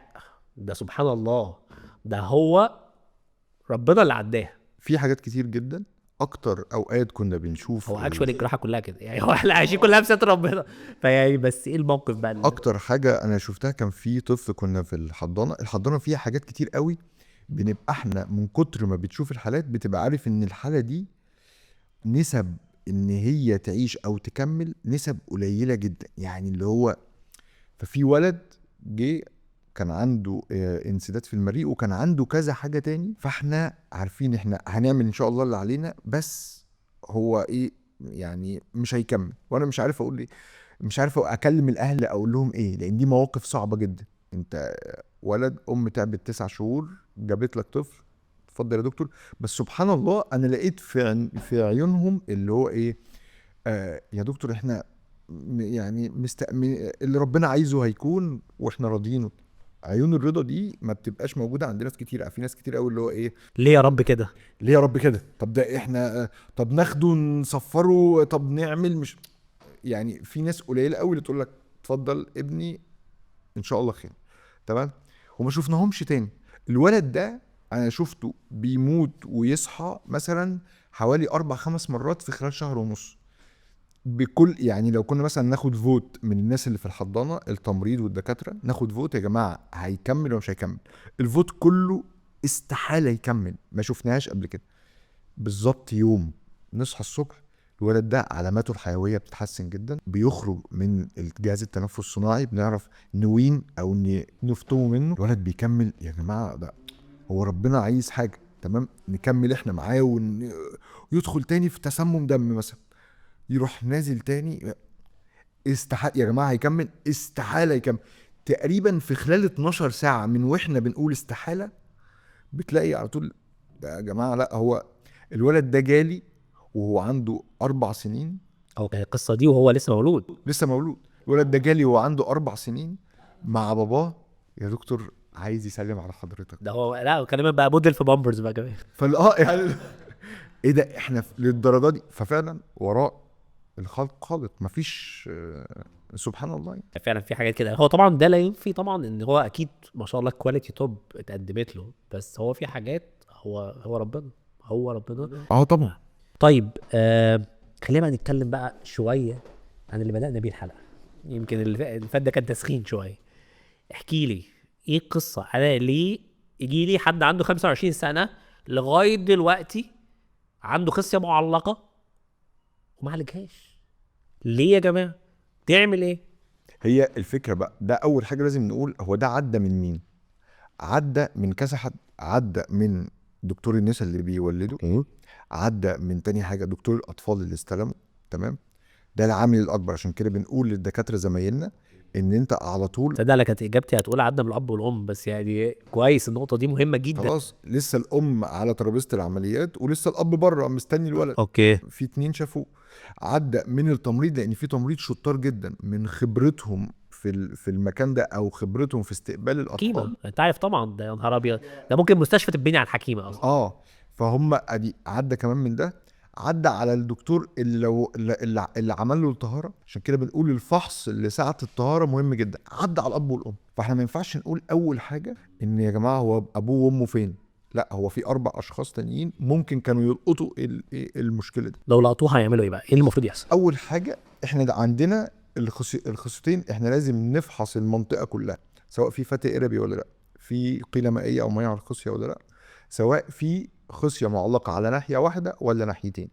ده سبحان الله، ده هو ربنا اللي عداها. في حاجات كتير جدا. اكتر اوقات كنا بنشوف هو اكشولي الجراحه كلها كده يعني، هو احنا عايشين كلها بستر ربنا. فيعني بس ايه الموقف بقى اكتر حاجه انا شفتها كان في طفل كنا في الحضانه فيها حاجات كتير قوي. بنبقى احنا من كتر ما بتشوف الحالات بتبقى عارف ان الحاله دي نسب ان هي تعيش او تكمل نسب قليله جدا، يعني اللي هو ففي ولد جه كان عنده انسداد في المريء وكان عنده كذا حاجه تاني، فاحنا عارفين احنا هنعمل ان شاء الله اللي علينا، بس هو ايه يعني مش هيكمل. وانا مش عارف اقول ايه، مش عارف اكلم الاهل اقول لهم ايه، لان دي مواقف صعبه جدا. انت ولد تعبت 9 شهور جابت لك طفل، اتفضل يا دكتور. بس سبحان الله انا لقيت في عيونهم اللي هو ايه، يا دكتور احنا يعني اللي ربنا عايزه هيكون واحنا راضيينه. عيون الرضا دي ما بتبقاش موجوده عند ناس كتير. في ناس كتير قوي اللي هو ايه، ليه يا رب كده؟ ليه يا رب كده؟ طب ده احنا طب ناخده نصفره، طب نعمل مش يعني. في ناس قليله قوي اللي تقول لك اتفضل ابني ان شاء الله خير. تمام. وما شفناهمش تاني. الولد ده انا شفته بيموت ويصحى مثلا حوالي 4-5 مرات في خلال شهر ونص. بكل يعني لو كنا مثلا ناخد فوت من الناس اللي في الحضانه التمريض والدكاتره، ناخد فوت يا جماعه هيكمل ولا مش هيكمل، الفوت كله استحاله يكمل. ما شفناهاش قبل كده. بالظبط يوم نصحى الصبح الولد ده علاماته الحيويه بتتحسن جدا، بيخرج من الجهاز التنفس الصناعي، بنعرف نوين او نفطمه منه. الولد بيكمل. يا جماعه ده هو ربنا عايز حاجه، تمام نكمل احنا معاه ويدخل تاني في تسمم دم مثلا، يروح نازل تاني. استحاله يا جماعه هيكمل، استحاله يكمل. تقريبا في خلال 12 ساعه من واحنا بنقول استحاله بتلاقي على طول ده يا جماعه. لا هو الولد ده جالي وهو عنده 4 سنين. او كان القصه دي وهو لسه مولود؟ لسه مولود. الولد ده جالي وهو عنده 4 سنين مع باباه: يا دكتور عايز يسلم على حضرتك. ده هو لا كلمه بقى موديل في بامبرز بقى كمان. يعني ايه ده احنا للدرجه دي؟ ففعلا وراء الخلق خالق مفيش سبحان الله يعني. فعلا في حاجات كده. هو طبعا ده لا ينفي طبعا ان هو اكيد ما شاء الله كواليتي توب اتقدمت له، بس هو في حاجات هو ربنا، هو ربنا. طبعا. طيب خلينا بقى نتكلم بقى شويه عن اللي بدأنا بيه الحلقه. يمكن اللي فات ده كان تسخين شويه. احكي لي ايه القصه، انا ليه يجي لي حد عنده 25 سنه لغايه دلوقتي عنده خصيه معلقه وما عالجهاش؟ ليه يا جماعه؟ تعمل ايه؟ هي الفكره بقى، ده اول حاجه لازم نقول، هو ده عدى من مين؟ عدى من كذا حد. عدى من دكتور النساء اللي بيولدوا، عدى من تاني حاجه دكتور الاطفال اللي استلموا. تمام، ده العامل الاكبر. عشان كده بنقول للدكاتره زمايلنا ان انت على طول تصدق انا كانت اجابتي هتقول عدى من الاب والام، بس يعني كويس، النقطه دي مهمه جدا. خلاص لسه الام على ترابيزه العمليات ولسه الاب بره مستني الولد. اوكي. في 2 شافوه. عدى من التمريض، لان في تمريض شطار جدا من خبرتهم في المكان ده، او خبرتهم في استقبال الاطفال. حكيمه، انت عارف طبعا، ده يا نهار ابيض، ده ممكن مستشفى تبني على الحكيمه اصلا. فهم ادي عدى كمان من ده. عدى على الدكتور اللي لو اللي عمل له الطهاره. عشان كده بنقول الفحص اللي ساعه الطهاره مهم جدا. عدى على الاب والام. فاحنا ما ينفعش نقول اول حاجه ان يا جماعه هو ابوه وامه فين. لا، هو في 4 اشخاص تانيين ممكن كانوا يلقطوا المشكله دي. لو لقطوها هيعملوا ايه بقى؟ ايه المفروض يحصل؟ اول حاجه احنا ده عندنا الخصيتين. احنا لازم نفحص المنطقه كلها، سواء في فتق قربي ولا لا، في قيله مائيه او ميه على الخصيه ولا لا، سواء في خصيه معلقه على ناحيه واحده ولا ناحيتين،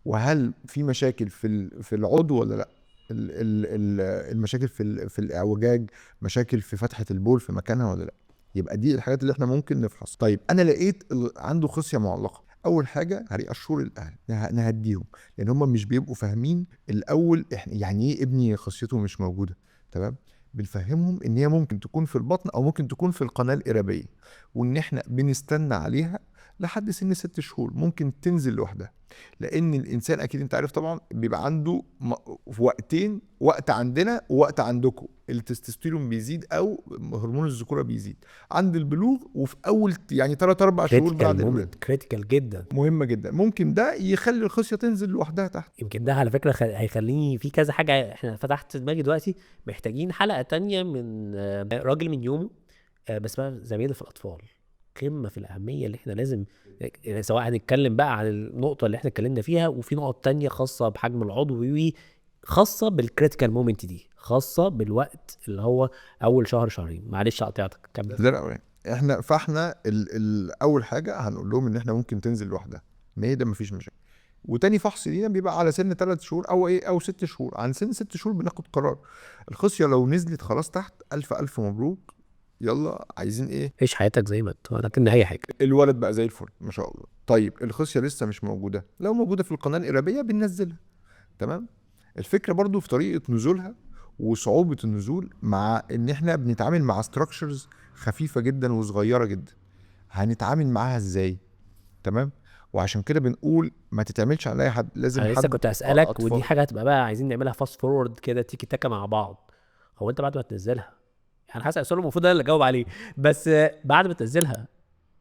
وهل في مشاكل في العضو ولا لا. المشاكل في الاعوجاج، مشاكل في فتحه البول في مكانها ولا لا. يبقى دي الحاجات اللي احنا ممكن نفحص. طيب انا لقيت عنده خصيه معلقه، اول حاجه هريأشور الاهل، نهديهم، لان هم مش بيبقوا فاهمين الاول احنا يعني ايه ابني خصيته مش موجوده. تمام، بنفهمهم ان هي ممكن تكون في البطن او ممكن تكون في القناه القربيه، وان احنا بنستنى عليها لحد سن 6 شهور، ممكن تنزل لوحدها. لان الانسان اكيد انت عارف طبعا بيبقى عنده في وقتين، وقت عندنا ووقت عندكم. التستوستيرون بيزيد او هرمون الذكوره بيزيد عند البلوغ، وفي اول يعني 3 4 شهور بعد كريتيكال الولاده. مومنت، كريتيكال جدا، مهمه جدا. ممكن ده يخلي الخصيه تنزل لوحدها تحت. يمكن ده على فكره هيخليني في كذا حاجه. احنا فتحت دماغي دلوقتي، محتاجين حلقه تانية من راجل من يومه، بس بقى زميل في الاطفال، قمه في الاهميه اللي احنا لازم، سواء هنتكلم بقى عن النقطه اللي احنا اتكلمنا فيها، وفي نقط تانية خاصه بحجم العضو خاصه بالكريتيكال مومنت دي، خاصه بالوقت اللي هو اول شهر شهرين. معلش قطعتك، كمل. ده الأولاني. فاحنا اول حاجه هنقول لهم ان احنا ممكن تنزل لوحدها، ما هي ده مفيش مشاكل. وتاني فحص لينا بيبقى على سن 3 شهور او 6 شهور. عن سن 6 شهور بناخد قرار. الخصيه لو نزلت خلاص تحت، الف مبروك، يلا عايزين ايه؟ عيش حياتك زي ما انت، لكن اي حاجه. الولد بقى زي الفل ما شاء الله. طيب الخصيه لسه مش موجوده، لو موجوده في القناه القربيه بننزلها. تمام. الفكره برضو في طريقه نزولها وصعوبه النزول، مع ان احنا بنتعامل مع ستراكشرز خفيفه جدا وصغيره جدا. هنتعامل معاها ازاي؟ تمام. وعشان كده بنقول ما تتعملش على اي حد، لازم انا حد لسه كنت اسالك، أطفال. ودي حاجه هتبقى بقى عايزين نعملها فاست فورورد كده، تيكي تاكا مع بعض. هو انت بعد ما تنزلها، يعني هسال سؤال المفروض انا اللي اجاوب عليه، بس بعد ما تنزلها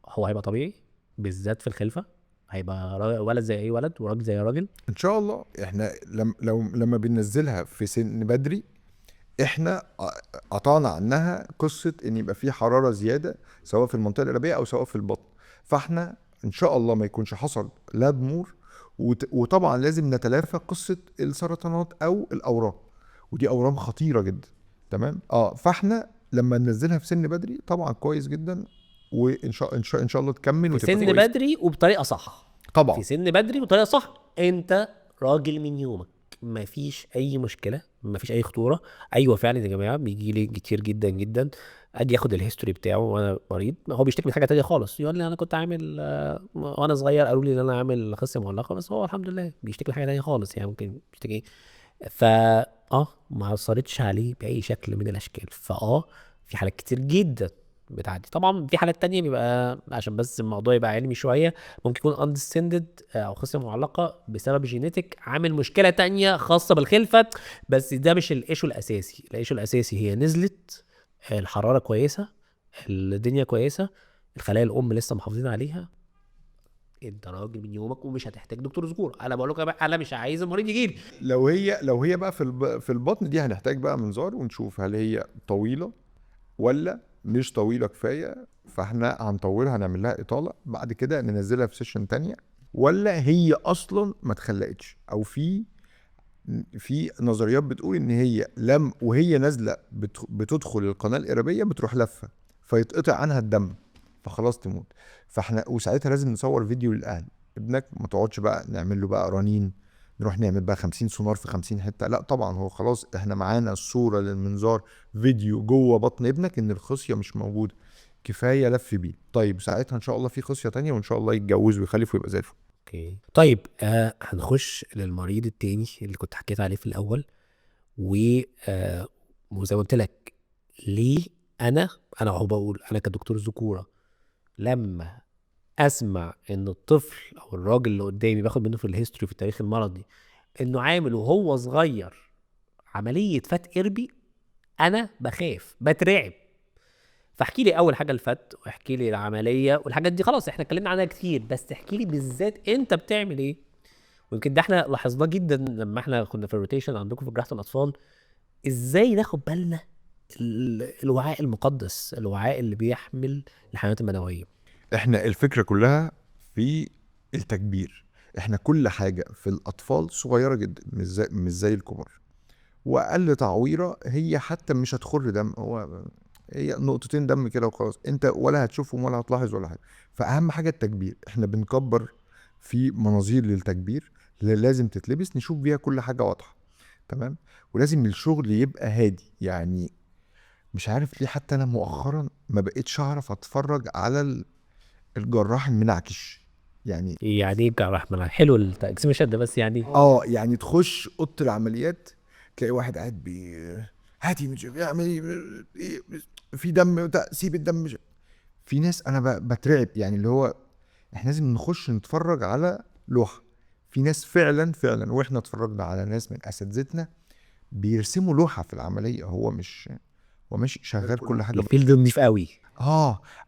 هو هيبقى طبيعي؟ بالذات في الخلفه هيبقى ولد زي اي ولد وراجل زي راجل؟ ان شاء الله. احنا لما بننزلها في سن بدري، احنا قطعنا عنها قصه ان يبقى في حراره زياده، سواء في المنطقه القلبيه او سواء في البطن. فاحنا ان شاء الله ما يكونش حصل لا ضمور. وطبعا لازم نتلافى قصه السرطانات او الاورام، ودي اورام خطيره جدا. تمام. فاحنا لما ننزلها في سن بدري طبعا كويس جدا، وان شاء ان شاء الله تكمل في وتبقى سن كويس. بدري وبطريقه صح. طبعا في سن بدري وبطريقه صح. انت راجل من يومك، مفيش اي مشكله، مفيش اي خطوره. ايوه فعلا يا جماعه، بيجي لي كتير جدا جدا، اجي اخد الهيستوري بتاعه وانا مريض، هو بيشتكي من حاجه تانية خالص، يقول لي انا كنت عامل وانا صغير قالوا لي ان انا عامل خصيه معلقه، بس هو الحمد لله بيشتكي من حاجه تانية خالص، يعني ممكن بيشتكي ما اثرتش عليه باي شكل من الاشكال. في حالات كتير جدا بتعدي. طبعا في حالات تانية بيبقى، عشان بس الموضوع يبقى علمي شويه، ممكن يكون اندستندد او خصيه معلقه بسبب جينيتك عامل مشكله تانية خاصه بالخلفه، بس ده مش الايشو الاساسي. الايشو الاساسي هي نزلت، الحراره كويسه، الدنيا كويسه، الخلايا الام لسه محافظين عليها، انت راجل من يومك ومش هتحتاج دكتور ذكور. انا بقول لك انا مش عايز المريض يجي لي. لو هي بقى في البطن دي، هنحتاج بقى منظار ونشوف هل هي طويله ولا مش طويله كفايه. فاحنا هنطولها، هنعمل لها اطاله، بعد كده ننزلها في سيشن تانية، ولا هي اصلا ما اتخلقتش، او في في نظريات بتقول ان هي وهي نازله بتدخل القناه القربيه بتروح لفه فيتقطع عنها الدم فخلاص تموت. فاحنا وساعتها لازم نصور فيديو للاهل، ابنك ما تقعدش بقى نعمل له بقى رنين، نروح نعمل بقى 50 سونار في 50 حته، لا طبعا هو خلاص احنا معانا الصوره للمنظار، فيديو جوه بطن ابنك ان الخصيه مش موجوده، كفايه لف بيه. طيب ساعتها ان شاء الله في خصيه تانية وان شاء الله يتجوز ويخلف ويبقى زي الفل. اوكي طيب هنخش للمريض التاني اللي كنت حكيت عليه في الاول. و وزي ما قلت لك ليه انا هو بقول انا كدكتور ذكوره لما اسمع ان الطفل او الراجل اللي قدامي باخد منه في الهيستوري في التاريخ المرضي انه عامل وهو صغير عمليه فتق قربي، انا بخاف بترعب. فاحكي لي اول حاجه الفت، واحكي لي العمليه والحاجات دي خلاص احنا اتكلمنا عنها كتير، بس احكي لي بالذات انت بتعمل ايه. ويمكن ده احنا لاحظناه جدا لما احنا كنا في الروتيشن عندكم في جراحه الاطفال، ازاي ناخد بالنا الوعاء المقدس، الوعاء اللي بيحمل الحيوانات المنويه. احنا الفكره كلها في التكبير، احنا كل حاجه في الاطفال صغيره جدا مش زي الكبار، واقل تعويره هي حتى مش هتخر دم، هي نقطتين دم كده وخلاص، انت ولا هتشوفهم ولا هتلاحظ ولا حاجه. فاهم حاجه التكبير، احنا بنكبر في مناظير للتكبير اللي لازم تتلبس نشوف بيها كل حاجه واضحه تمام. ولازم الشغل يبقى هادي، يعني مش عارف ليه حتى انا مؤخرا ما بقتش اعرف اتفرج على الجراح المنعكش. يعني يعني ايه جراح مناعي؟ حلو الاكسبريشن ده، بس يعني يعني تخش اوضه العمليات تلاقي واحد قاعد هاتي مش يعمل إيه، في دم سيب الدم في ناس انا بترعب، يعني اللي هو احنا لازم نخش نتفرج على لوحه. في ناس فعلا فعلا واحنا اتفرجنا على ناس من اساتذتنا بيرسموا لوحه في العمليه، هو ماشي شغال كل حاجه الفيلد نضيف قوي.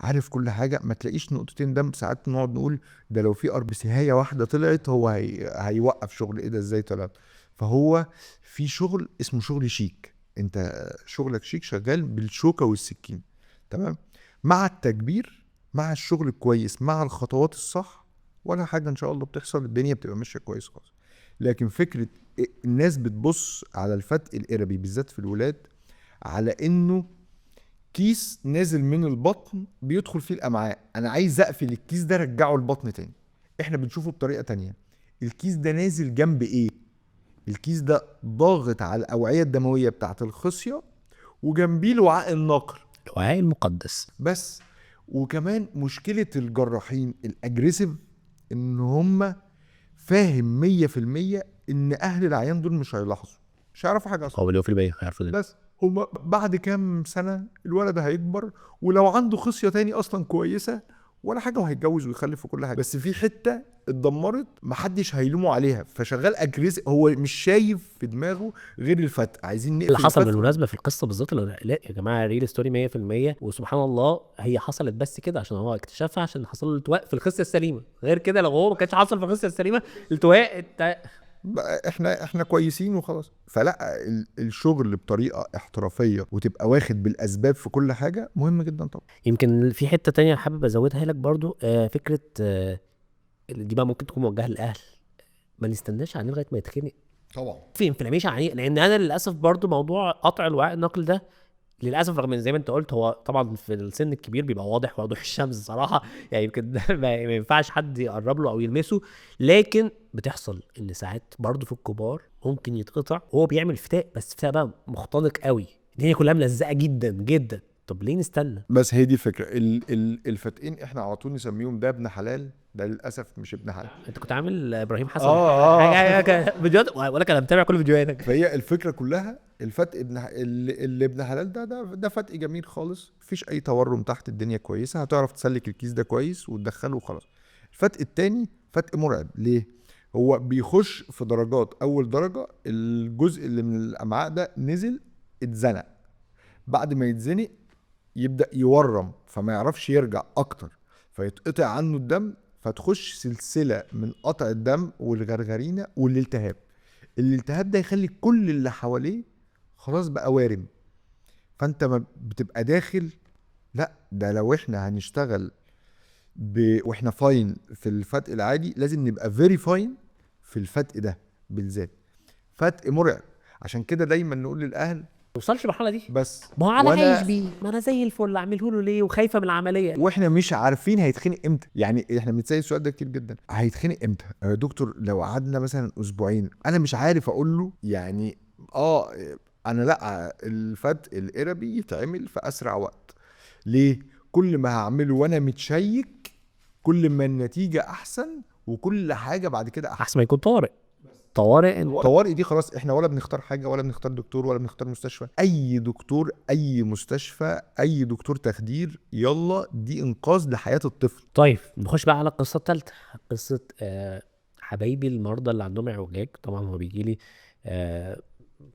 عارف كل حاجه، ما تلاقيش نقطتين دم. ساعات نقعد نقول ده لو في اربسيهايه واحده طلعت هو هيوقف شغل، ايه ده ازاي طلعت. فهو في شغل اسمه شغل شيك، انت شغلك شيك شغال بالشوكه والسكين تمام، مع التكبير مع الشغل الكويس مع الخطوات الصح ولا حاجه ان شاء الله بتحصل، الدنيا بتبقى ماشيه كويس خالص. لكن فكره الناس بتبص على الفتق القربي بالذات في الولاد على انه كيس نازل من البطن بيدخل فيه الامعاء، انا عايز اقفل الكيس ده رجعه البطن تاني. احنا بنشوفه بطريقه تانية، الكيس ده نازل جنب ايه؟ الكيس ده ضاغط على الاوعيه الدمويه بتاعه الخصيه وجنبيه الوعاء النقر الوعاء المقدس بس. وكمان مشكله الجراحين الاجريسيف ان هم فاهم 100% ان اهل العيان دول مش هيلاحظوا، مش هيعرفوا حاجه اصلا. هو مليون في المية هيعرفوا ده. بس هما بعد كام سنة الولد هيكبر ولو عنده خصية تاني أصلا كويسة ولا حاجة وهيتجوز ويخلف وكل حاجة، بس في حتة اتدمرت محدش هيلومه عليها فشغال أجريسيف، هو مش شايف في دماغه غير الفتق، عايزين نقفل اللي حصل الفتق. بالمناسبه في القصه بالظبط لا يا جماعه ريل ستوري 100%، وسبحان الله هي حصلت بس كده عشان هو اكتشفها، عشان حصل له التواء في الخصيه السليمه. غير كده لو هو ما كانش حصل في الخصيه السليمه التواء بقى احنا كويسين وخلاص. فلا الشغل بطريقة احترافية وتبقى واخد بالأسباب في كل حاجة مهم جدا طبعا. يمكن في حته تانية حابب ازودها لك برضو، فكره دي بقى ممكن تكون موجهه للاهل، ما نستناش عليه لغايه ما يتخنق طبعا في انفلاميشن عليه. لان انا للاسف برضو موضوع قطع الوعاء النقل ده للاسف، رغم ان زي ما انت قلت هو طبعا في السن الكبير بيبقى واضح وضوح الشمس صراحه، يعني يمكن ده ما ينفعش حد يقرب له او يلمسه، لكن بتحصل ان ساعات برضو في الكبار ممكن يتقطع وهو بيعمل فتاء، بس فتاء بقى مختنق قوي، الدنيا كلها ملزقه جدا جدا. طب ليه نستنى؟ بس هي دي الفكره، الفتقين احنا على طول نسميهم ده ابن حلال، ده للاسف مش ابن حلال. انت كنت عامل ابراهيم حسن اه فيديوهات ولا كان متابع كل فيديوهاتك؟ فهي الفكره كلها الفتق اللي ابن حلال ده فتق جميل خالص، مفيش اي تورم تحت، الدنيا كويسه، هتعرف تسلك الكيس ده كويس وتدخله وخلاص. الفتق التاني فتق مرعب، ليه؟ هو بيخش في درجات، اول درجه الجزء اللي من الامعاء ده نزل اتزنق، بعد ما يتزنق يبدأ يورم فما يعرفش يرجع اكتر فيتقطع عنه الدم، فتخش سلسلة من قطع الدم والغرغرينة والالتهاب. الالتهاب ده يخلي كل اللي حواليه خلاص بقى وارم، فانت ما بتبقى داخل، لا ده لو احنا هنشتغل واحنا فاين في الفتق العادي لازم نبقى فيري فاين في الفتق ده بالذات. فتق مرعب. عشان كده دايما نقول للاهل ما توصلش المرحله دي. بس ما هو انا عايش بيه، ما انا زي الفل، اعمله له ليه وخايفه من العمليه. واحنا مش عارفين هيتخنق امتى. يعني احنا بنتسال السؤال ده كتير جدا، هيتخنق امتى يا دكتور؟ لو قعدنا مثلا اسبوعين انا مش عارف اقول له يعني انا لا، الفتق الاربي يتعمل في اسرع وقت. ليه؟ كل ما هعمله وانا متشيك كل ما النتيجه احسن، وكل حاجه بعد كده احسن. احسن ما يكون طارئ. طوارئ طوارئ دي خلاص احنا ولا بنختار حاجه ولا بنختار دكتور ولا بنختار مستشفى. اي دكتور، اي مستشفى، اي دكتور تخدير، يلا دي انقاذ لحياه الطفل. طيب نخش بقى على القصه الثالثه، قصه حبايبي المرضى اللي عندهم اعوجاج. طبعا هو بيجي لي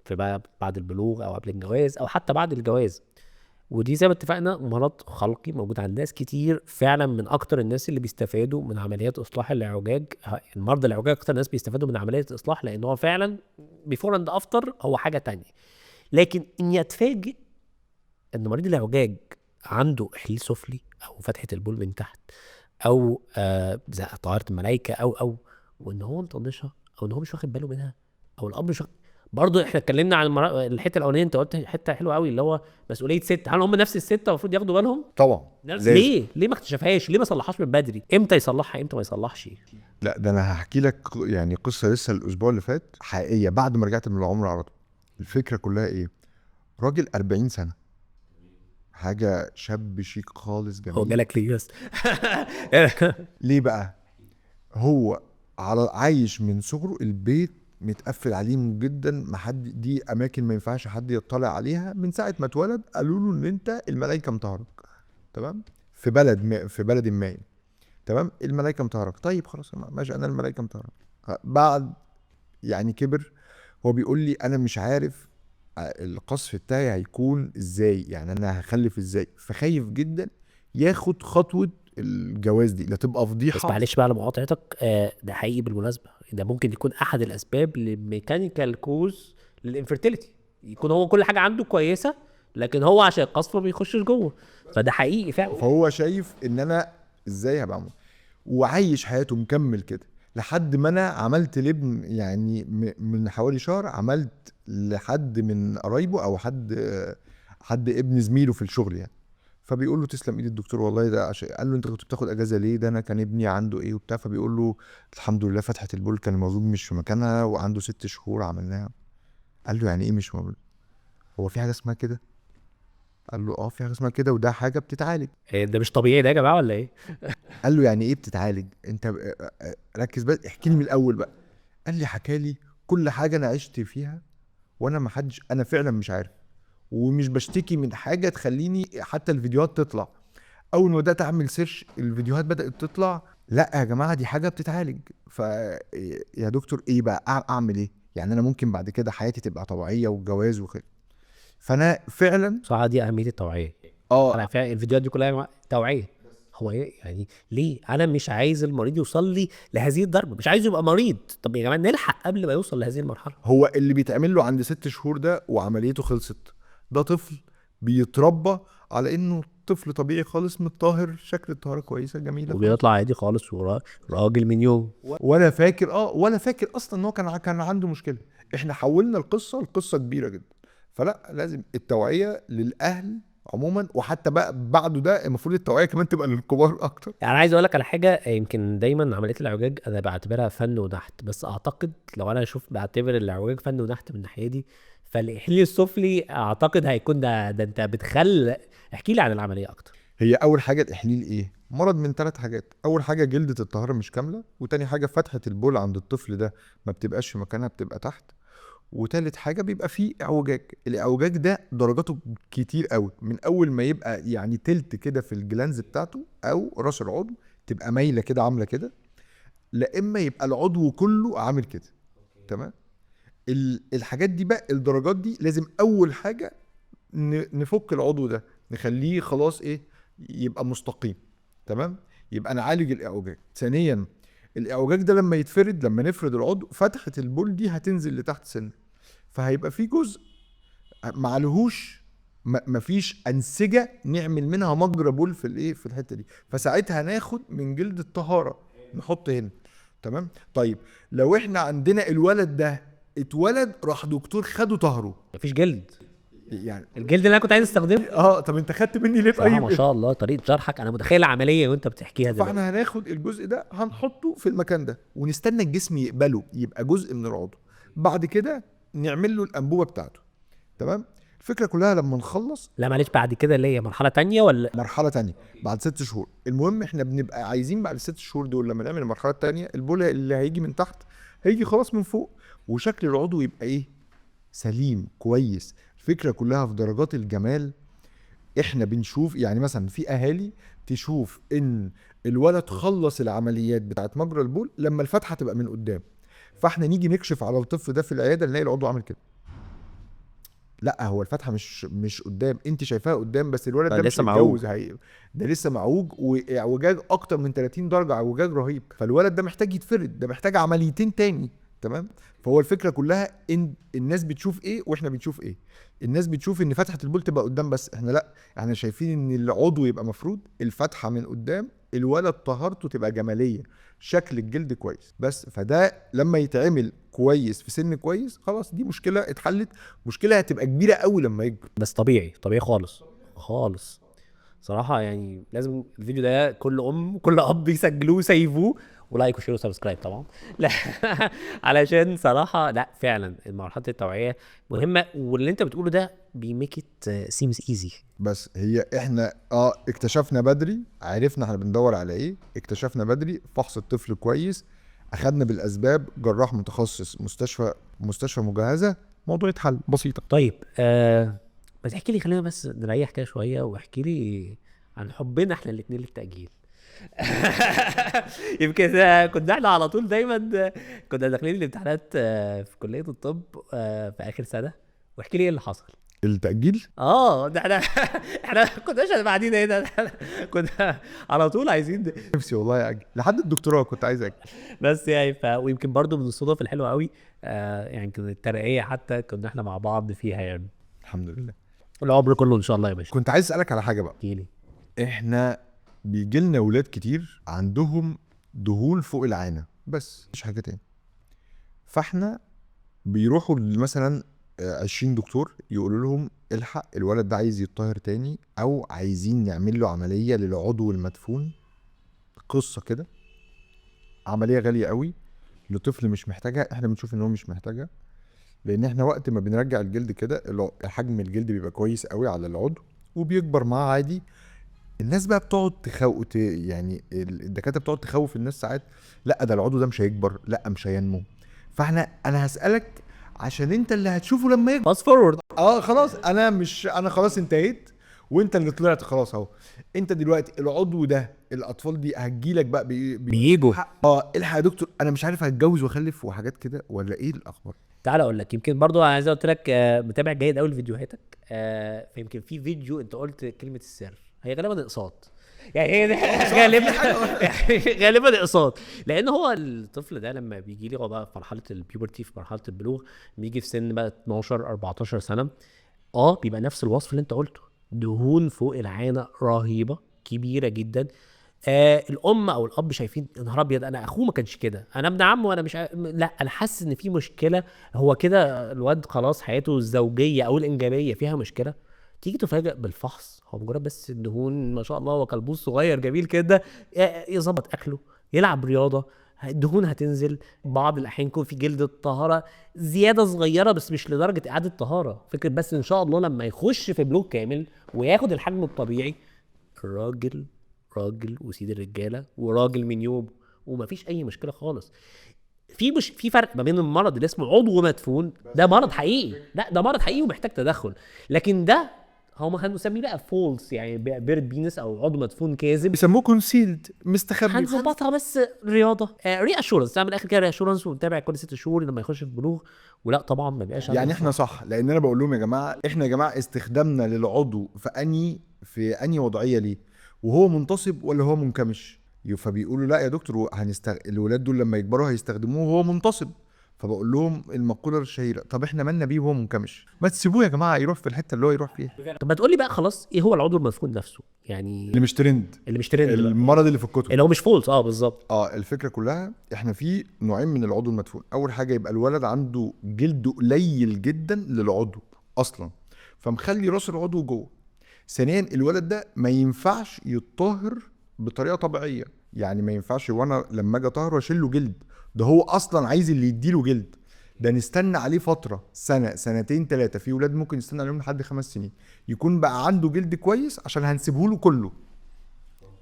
في بقى بعد البلوغ او قبل الجواز او حتى بعد الجواز، ودي زي ما اتفقنا مرض خلقي موجود عند ناس كتير فعلا. من اكتر الناس اللي بيستفادوا من عمليات اصلاح الاعوجاج المرضى الاعوجاج، اكتر ناس بيستفادوا من عمليه الاصلاح، لان هو فعلا بيفور اند افتر هو حاجه تانية. لكن اني اتفاجئ ان مريض الاعوجاج عنده احليل سفلي او فتحه البول من تحت، او زي طائره الملائكه، او وان هو مطنشها، او ان هو مش واخد باله منها، او الاب مش واخد. برضه احنا اتكلمنا عن الحته الاولانيه، انت قلت حته حلوه قوي اللي هو مسؤوليه ست. هل هم نفس السته المفروض ياخدوا بالهم؟ طبعا لازم. ليه ما اكتشفهاش؟ ليه ما صلحهاش من بدري؟ امتى يصلحها امتى ما يصلحش؟ لا ده انا هحكي لك يعني قصه لسه الاسبوع اللي فات حقيقيه بعد ما رجعت من العمره على طول. الفكره كلها ايه؟ راجل 40 سنه، حاجه شاب شيك خالص هو جميل. جالك ليه بس؟ ليه بقى؟ هو عايش من صغره البيت متقفل عليه جدا، ما حد، دي اماكن ما ينفعش حد يطلع عليها. من ساعه ما اتولد قالوا له ان انت الملائكه مطهرك، تمام؟ في بلد ما، تمام؟ الملائكه مطهرك. طيب خلاص ماشي، انا الملائكه مطهرك. بعد يعني كبر، هو بيقول لي انا مش عارف القصف بتاعي هيكون ازاي، يعني انا هخلف ازاي، فخايف جدا ياخد خطوه الجواز دي، لا تبقى بس فضيحه. معلش بقى على مقاطعتك، ده حقيقي بالمناسبه، ده ممكن يكون احد الاسباب للميكانيكال كوز للانفيرتيليتي، يكون هو كل حاجه عنده كويسه لكن هو عشان القصف ما بيخشش جوه، فده حقيقي فعلا. فهو شايف ان انا ازاي هبقى عمود، وعايش حياته مكمل كده لحد ما انا عملت لابن يعني من حوالي شهر، عملت لحد من قرايبه او حد ابن زميله في الشغل يعني. فبيقول له تسلم ايد الدكتور والله ده عشان، قال له انت كنت بتاخد اجازه ليه؟ ده انا كان ابني عنده ايه وبتاع. فبيقول له الحمد لله فتحه البول كان موجود مش في مكانها وعنده 6 شهور عملناها. قال له يعني ايه مش موجود؟ هو في حاجه اسمها كده؟ قال له اه في حاجه اسمها كده وده حاجه بتتعالج. ده مش طبيعي ده يا جماعه ولا ايه؟ قال له يعني ايه بتتعالج؟ انت ركز بس، احكي لي من الاول بقى. قال لي حكى لي كل حاجه انا عشت فيها، وانا ما حدش، انا فعلا مش عارف ومش بشتكي من حاجه تخليني حتى الفيديوهات تطلع. اول ما بدات اعمل سيرش الفيديوهات بدات تطلع. لا يا جماعه دي حاجه بتتعالج. يا دكتور ايه بقى اعمل ايه؟ يعني انا ممكن بعد كده حياتي تبقى طبيعيه والجواز وكده. فانا فعلا بصراحه دي اهميه التوعيه. انا فعلا الفيديوهات دي كلها يا جماعه توعيه. هو ايه يعني؟ ليه انا مش عايز المريض يوصل لي لهذه الضربه؟ مش عايزه يبقى مريض. طب يا جماعه نلحق قبل ما يوصل لهذه المرحله. هو اللي بيتعمل له عند 6 شهور ده وعمليته خلصت، ده طفل بيتربى على انه طفل طبيعي خالص متطهر، شكل الطهاره كويسه جميله خالص. وبيطلع عادي خالص راجل من يوم. ولا فاكر اصلا ان هو كان عنده مشكله. احنا حولنا القصه كبيره جدا. فلا لازم التوعيه للاهل عموما، وحتى بقى بعده ده المفروض التوعيه كمان تبقى للكبار اكتر. يعني عايز اقول لك على حاجه، يمكن دايما عمليه الاعوجاج انا بعتبرها فن ونحت، بس اعتقد لو انا بعتبر الاعوجاج فن ونحت من الناحيه دي، فالاحليل السفلي اعتقد هيكون ده انت احكي لي عن العمليه اكتر. هي اول حاجه الاحليل ايه؟ مرض من 3 حاجات. اول حاجه جلده الطهاره مش كامله، وتاني حاجه فتحه البول عند الطفل ده ما بتبقاش في مكانها، بتبقى تحت، وتالت حاجه بيبقى فيه اعوجاج. الاعوجاج ده درجاته كتير قوي، من اول ما يبقى يعني تلت كده في الجلانز بتاعته او راس العضو تبقى مايله كده عامله كده، لا اما يبقى العضو كله عامل كده، تمام؟ الحاجات دي بقى الدرجات دي لازم اول حاجه نفك العضو ده، نخليه خلاص ايه، يبقى مستقيم، تمام؟ يبقى نعالج الاعوجاج. ثانيا الاعوجاج ده لما يتفرد، لما نفرد العضو فتحه البول دي هتنزل لتحت سنه، فهيبقى في جزء معلهوش، مفيش انسجه نعمل منها مجرى بول في الايه، في الحته دي. فساعتها ناخد من جلد الطهاره نحط هنا، تمام؟ طيب لو احنا عندنا الولد ده اتولد راح دكتور خده طهره مفيش جلد، يعني. الجلد اللي انا كنت عايز استخدمه. طب انت خدت مني ليه صراحه ما طيب؟ شاء الله طريقه شرحك انا متخيل عمليه وانت بتحكيها دلوقتي. فاحنا هناخد الجزء ده هنحطه في المكان ده ونستنى الجسم يقبله يبقى جزء من العضو، بعد كده نعمل له الانبوبه بتاعته. تمام. الفكره كلها لما نخلص لا معلش، بعد كده اللي هي مرحله تانية ولا؟ مرحله تانية بعد 6 شهور. المهم احنا بنبقى عايزين بعد 6 شهور دول لما نعمل المرحله التانية البوله اللي هيجي من تحت هيجي خلاص من فوق، وشكل العضو يبقى ايه؟ سليم كويس. الفكره كلها في درجات الجمال. احنا بنشوف يعني مثلا في اهالي تشوف ان الولد خلص العمليات بتاعت مجرى البول لما الفتحه تبقى من قدام، فاحنا نيجي نكشف على الطفل ده في العياده نلاقي العضو عامل كده. لا هو الفتحه مش قدام، انت شايفاها قدام بس الولد ده مش لسه معوج. متجوز، ده لسه معوج واعوجاج اكتر من 30 درجه، اعوجاج رهيب. فالولد ده محتاج يتفرد، ده محتاج عمليتين تاني. تمام. فهو الفكره كلها ان الناس بتشوف ايه واحنا بنشوف ايه. الناس بتشوف ان فتحه البول تبقى قدام بس، احنا لا، احنا شايفين ان العضو يبقى مفروض الفتحه من قدام، الولد طهارته تبقى جماليه، شكل الجلد كويس بس. فده لما يتعمل كويس في سن كويس خلاص دي مشكله اتحلت. مشكله هتبقى كبيره قوي لما يكبر. بس طبيعي طبيعي خالص خالص. صراحه يعني لازم الفيديو ده كل ام كل اب يسجلوه سيفوه ولايك وشير وسبسكرايب طبعا. لا علشان صراحه لا فعلا مرحله التوعيه مهمه، واللي انت بتقوله ده بيميك ات سيمز ايزي. بس هي احنا اكتشفنا بدري، عرفنا احنا بندور على ايه، اكتشفنا بدري، فحص الطفل كويس، اخدنا بالاسباب، جراح متخصص، مستشفى مجهزه، موضوع يتحل بسيطه. طيب ما تحكي لي، خلينا بس نريح كده شويه واحكي لي عن حبنا احنا الاثنين للتأجيل. يمكن كنا احنا على طول دايما كنا داخلين الامتحانات في كلية الطب في آخر سنة، واحكي لي ايه اللي حصل. التأجيل ده احنا كناش بعدين هنا، كنا على طول عايزين نفسي والله اجل لحد الدكتوراه كنت عايز اجل. بس يعني ويمكن برضو من الصدف الحلوة قوي يعني كانت الترقية حتى كنا احنا مع بعض فيها يعني. الحمد لله. العمر كله ان شاء الله يا باشا. كنت عايز اسالك على حاجه بقى. احكي لي. احنا بيجي لنا ولاد كتير عندهم دهون فوق العانه بس مش حاجه تاني، فاحنا بيروحوا مثلا 20 دكتور يقولوا لهم الحق الولد ده عايز يتطهر تاني او عايزين نعمل له عمليه للعضو المدفون. قصه كده، عمليه غاليه قوي لطفل مش محتاجها. احنا بنشوف ان هو مش محتاجها لان احنا وقت ما بنرجع الجلد كده حجم الجلد بيبقى كويس قوي على العضو وبيكبر معاه عادي. الناس بقى بتقعد يعني الدكاتره بتقعد تخوف الناس ساعات، لا ده العضو ده مش هيكبر، لا مش هينمو. انا هسالك عشان انت اللي هتشوفه لما يكبر. فاست فورورد. خلاص انا خلاص انتهيت وانت اللي طلعت خلاص اهو. انت دلوقتي العضو ده الاطفال دي هتجيلك بقى بيجوا الحق يا دكتور انا مش عارف هتجوز واخلف وحاجات كده ولا ايه الاخبار. تعال اقول لك، يمكن برضو انا زي ما قلت لك متابع جيد قوي لفيديوهاتك فيمكن في فيديو انت قلت كلمه السر، هي غالبا اقساط يعني هي غالبا يعني غالبا اقساط، لان هو الطفل ده لما بيجي لي هو بقى في مرحله البيوبرتي في مرحله البلوغ، بيجي في سن بقى 12 14 سنه بيبقى نفس الوصف اللي انت قلته، دهون فوق العانه رهيبه كبيره جدا. الام او الاب شايفين يا نهار ابيض انا اخوه ما كانش كده، انا ابن عمه وانا مش لا انا حاسس ان في مشكله، هو كده الواد خلاص حياته الزوجيه او الانجابيه فيها مشكله. تيجي تفاجئ بالفحص هو مجرد بس الدهون ما شاء الله، هو كلبوس صغير جميل كده يظبط اكله يلعب رياضه الدهون هتنزل. بعض الاحيان يكون في جلد الطهاره زياده صغيره بس مش لدرجه اعاده طهاره، فكره بس ان شاء الله لما يخش في بلوغ كامل وياخد الحجم الطبيعي الراجل راجل وسيد الرجاله وراجل من يوم ومفيش اي مشكله خالص. في فرق ما بين المرض اللي اسمه عضو مدفون، ده مرض حقيقي، لا ده مرض حقيقي ومحتاج تدخل، لكن ده هم هنسميه بقى فولس يعني بيرد بينس او عضو مدفون كاذب، بيسموه كونسيلد مستخبي. هنظبطها بس رياضه ري اشورنس، تعمل الاخر كده ري اشورنس ونتابع كل 6 شهور لما يخش في بلوغ. ولا طبعا ما بيبقاش يعني احنا صح، لان انا بقول لهم يا جماعه احنا يا جماعه استخدامنا للعضو في اني وضعيه ليه، وهو منتصب ولا هو منكمش. فبيقولوا لا يا دكتور الولاد دول لما يكبروا هيستخدموه وهو منتصب. فبقول لهم المقوله الشهيره، طب احنا مالنا بيه وهو منكمش؟ ما تسيبوه يا جماعه يروح في الحته اللي هو يروح فيها. طب ما تقول لي بقى خلاص ايه هو العضو المدفون نفسه يعني، اللي مش ترند، اللي مش ترند بقى، المرض اللي في الكتب. اللي هو مش فولس، بالظبط. الفكره كلها احنا في نوعين من العضو المدفون. اول حاجه يبقى الولد عنده جلد قليل جدا للعضو اصلا، فمخلي راس العضو جوه. ثانيا الولد ده ما ينفعش يتطهر بطريقه طبيعيه، يعني ما ينفعش وانا لما اجي اطهر واشيل له جلد، ده هو اصلا عايز اللي يديله جلد. ده نستنى عليه فتره، سنه سنتين ثلاثه، في ولاد ممكن يستنى عليهم لحد 5 سنين يكون بقى عنده جلد كويس عشان هنسيبه له كله.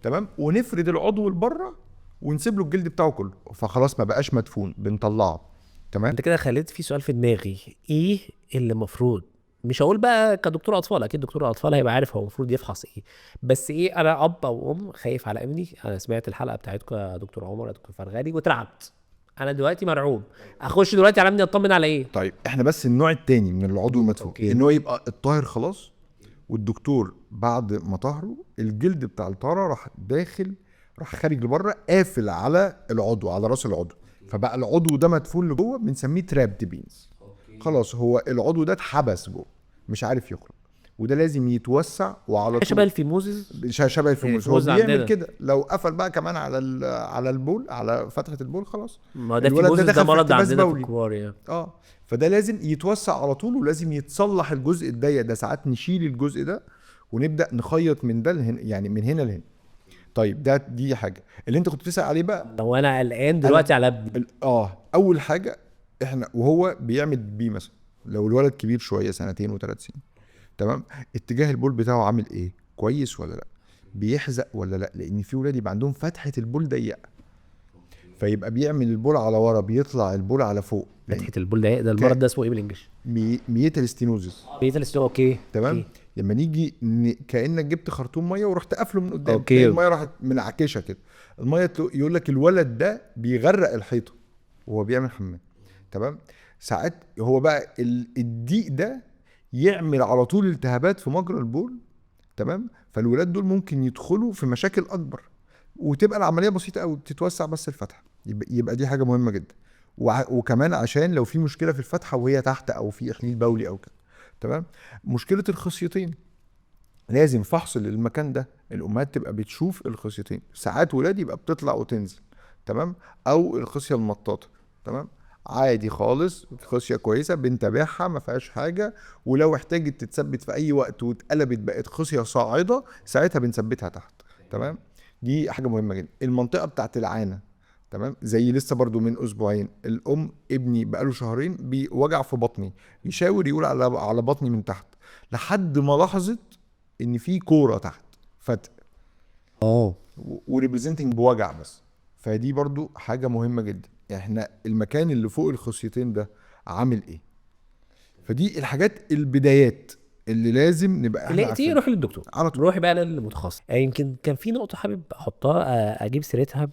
تمام، ونفرد العضو لبره ونسيب له الجلد بتاعه كله، فخلاص ما بقاش مدفون، بنطلعه. تمام. انت كده خليت في سؤال في دماغي، ايه اللي المفروض، مش هقول بقى كدكتور اطفال، اكيد دكتور الاطفال هيبقى عارف هو المفروض يفحص ايه، بس ايه، انا اب او ام خايف على ابني، انا سمعت الحلقه بتاعتكم يا دكتور عمر يا دكتور فرغالي واترعبت، انا دلوقتي مرعوب، اخش دلوقتي على ابني اطمن على ايه؟ طيب احنا بس النوع التاني من العضو المدفون أوكي. ان هو يبقى الطاهر خلاص، والدكتور بعد ما طهره الجلد بتاع الطهاره راح داخل، راح خارج لبره قافل على العضو، على راس العضو، فبقى العضو ده مدفون لجوه، بنسميه ترابد بينز. خلاص هو العضو ده اتحبس جوه مش عارف يخرج، وده لازم يتوسع وعلى شبه طول. الفيموزز. شبه الفيموس، هو الفيموز بيعمل عندنا. كده. لو قفل بقى كمان على على البول، على فتحه البول، خلاص ما ده الولد الفيموزز ده دخل في مرض احتباس عندنا في بولي. الكبار يعني. فده لازم يتوسع على طول، ولازم يتصلح الجزء الضيق ده. ساعات نشيل الجزء ده ونبدا نخيط من ده لهنا، يعني من هنا لهنا. طيب دي حاجه اللي انت كنت بتسال عليه بقى. لو انا قلقان دلوقتي على ابني، اول حاجه احنا وهو بيعمل بيه مثلا، لو الولد كبير شويه 2 و3 سنين، تمام، اتجاه البول بتاعه عامل ايه، كويس ولا لا، بيحزق ولا لا، لان في ولاد يبقى عندهم فتحه البول ضيقه، فيبقى بيعمل البول على ورا، بيطلع البول على فوق. فتحه البول ده المرض ده اسمه ايه بالانجلش؟ ميتال ستينوزس. بيتل ستو. اوكي تمام. أوكي. لما نيجي كانك جبت خرطوم ميه ورحت قافله من قدام، أوكي. تلاقي الميه راحت منعكشه كده. الميه يقول لك الولد ده بيغرق الحيطه وهو بيعمل حمام. تمام. ساعات هو بقى الضيق ده يعمل على طول التهابات في مجرى البول. تمام. فالولاد دول ممكن يدخلوا في مشاكل اكبر، وتبقى العمليه بسيطه قوي، بتتوسع بس الفتحه. يبقى دي حاجه مهمه جدا. وكمان عشان لو في مشكله في الفتحه وهي تحت، او في اخليل بولي او كده. تمام. مشكله الخصيتين، لازم فحص للمكان ده، الامهات تبقى بتشوف الخصيتين. ساعات ولاد يبقى بتطلع وتنزل، تمام، او الخصيه المطاطه. تمام. عادي خالص، خصيه كويسه بنتابعها ما فيهاش حاجه، ولو احتاجت تتثبت في اي وقت واتقلبت بقت خصيه صاعده، ساعتها بنثبتها تحت. تمام. دي حاجه مهمه جدا. المنطقه بتاعت العانه، تمام، زي لسه برضو من اسبوعين الام ابني بقاله شهرين بوجع في بطني، يشاور يقول على بطني من تحت، لحد ما لاحظت ان في كوره تحت فتق وريبريزنتنج بوجع بس. فدي برضو حاجه مهمه جدا، احنا المكان اللي فوق الخصيتين ده عامل ايه. فدي الحاجات البدايات اللي لازم نبقى احنا لقيتيه عارفين روح للدكتور، على طول. روحي بقى للمتخصص. يمكن كان في نقطه حابب احطها، اجيب سيرتها.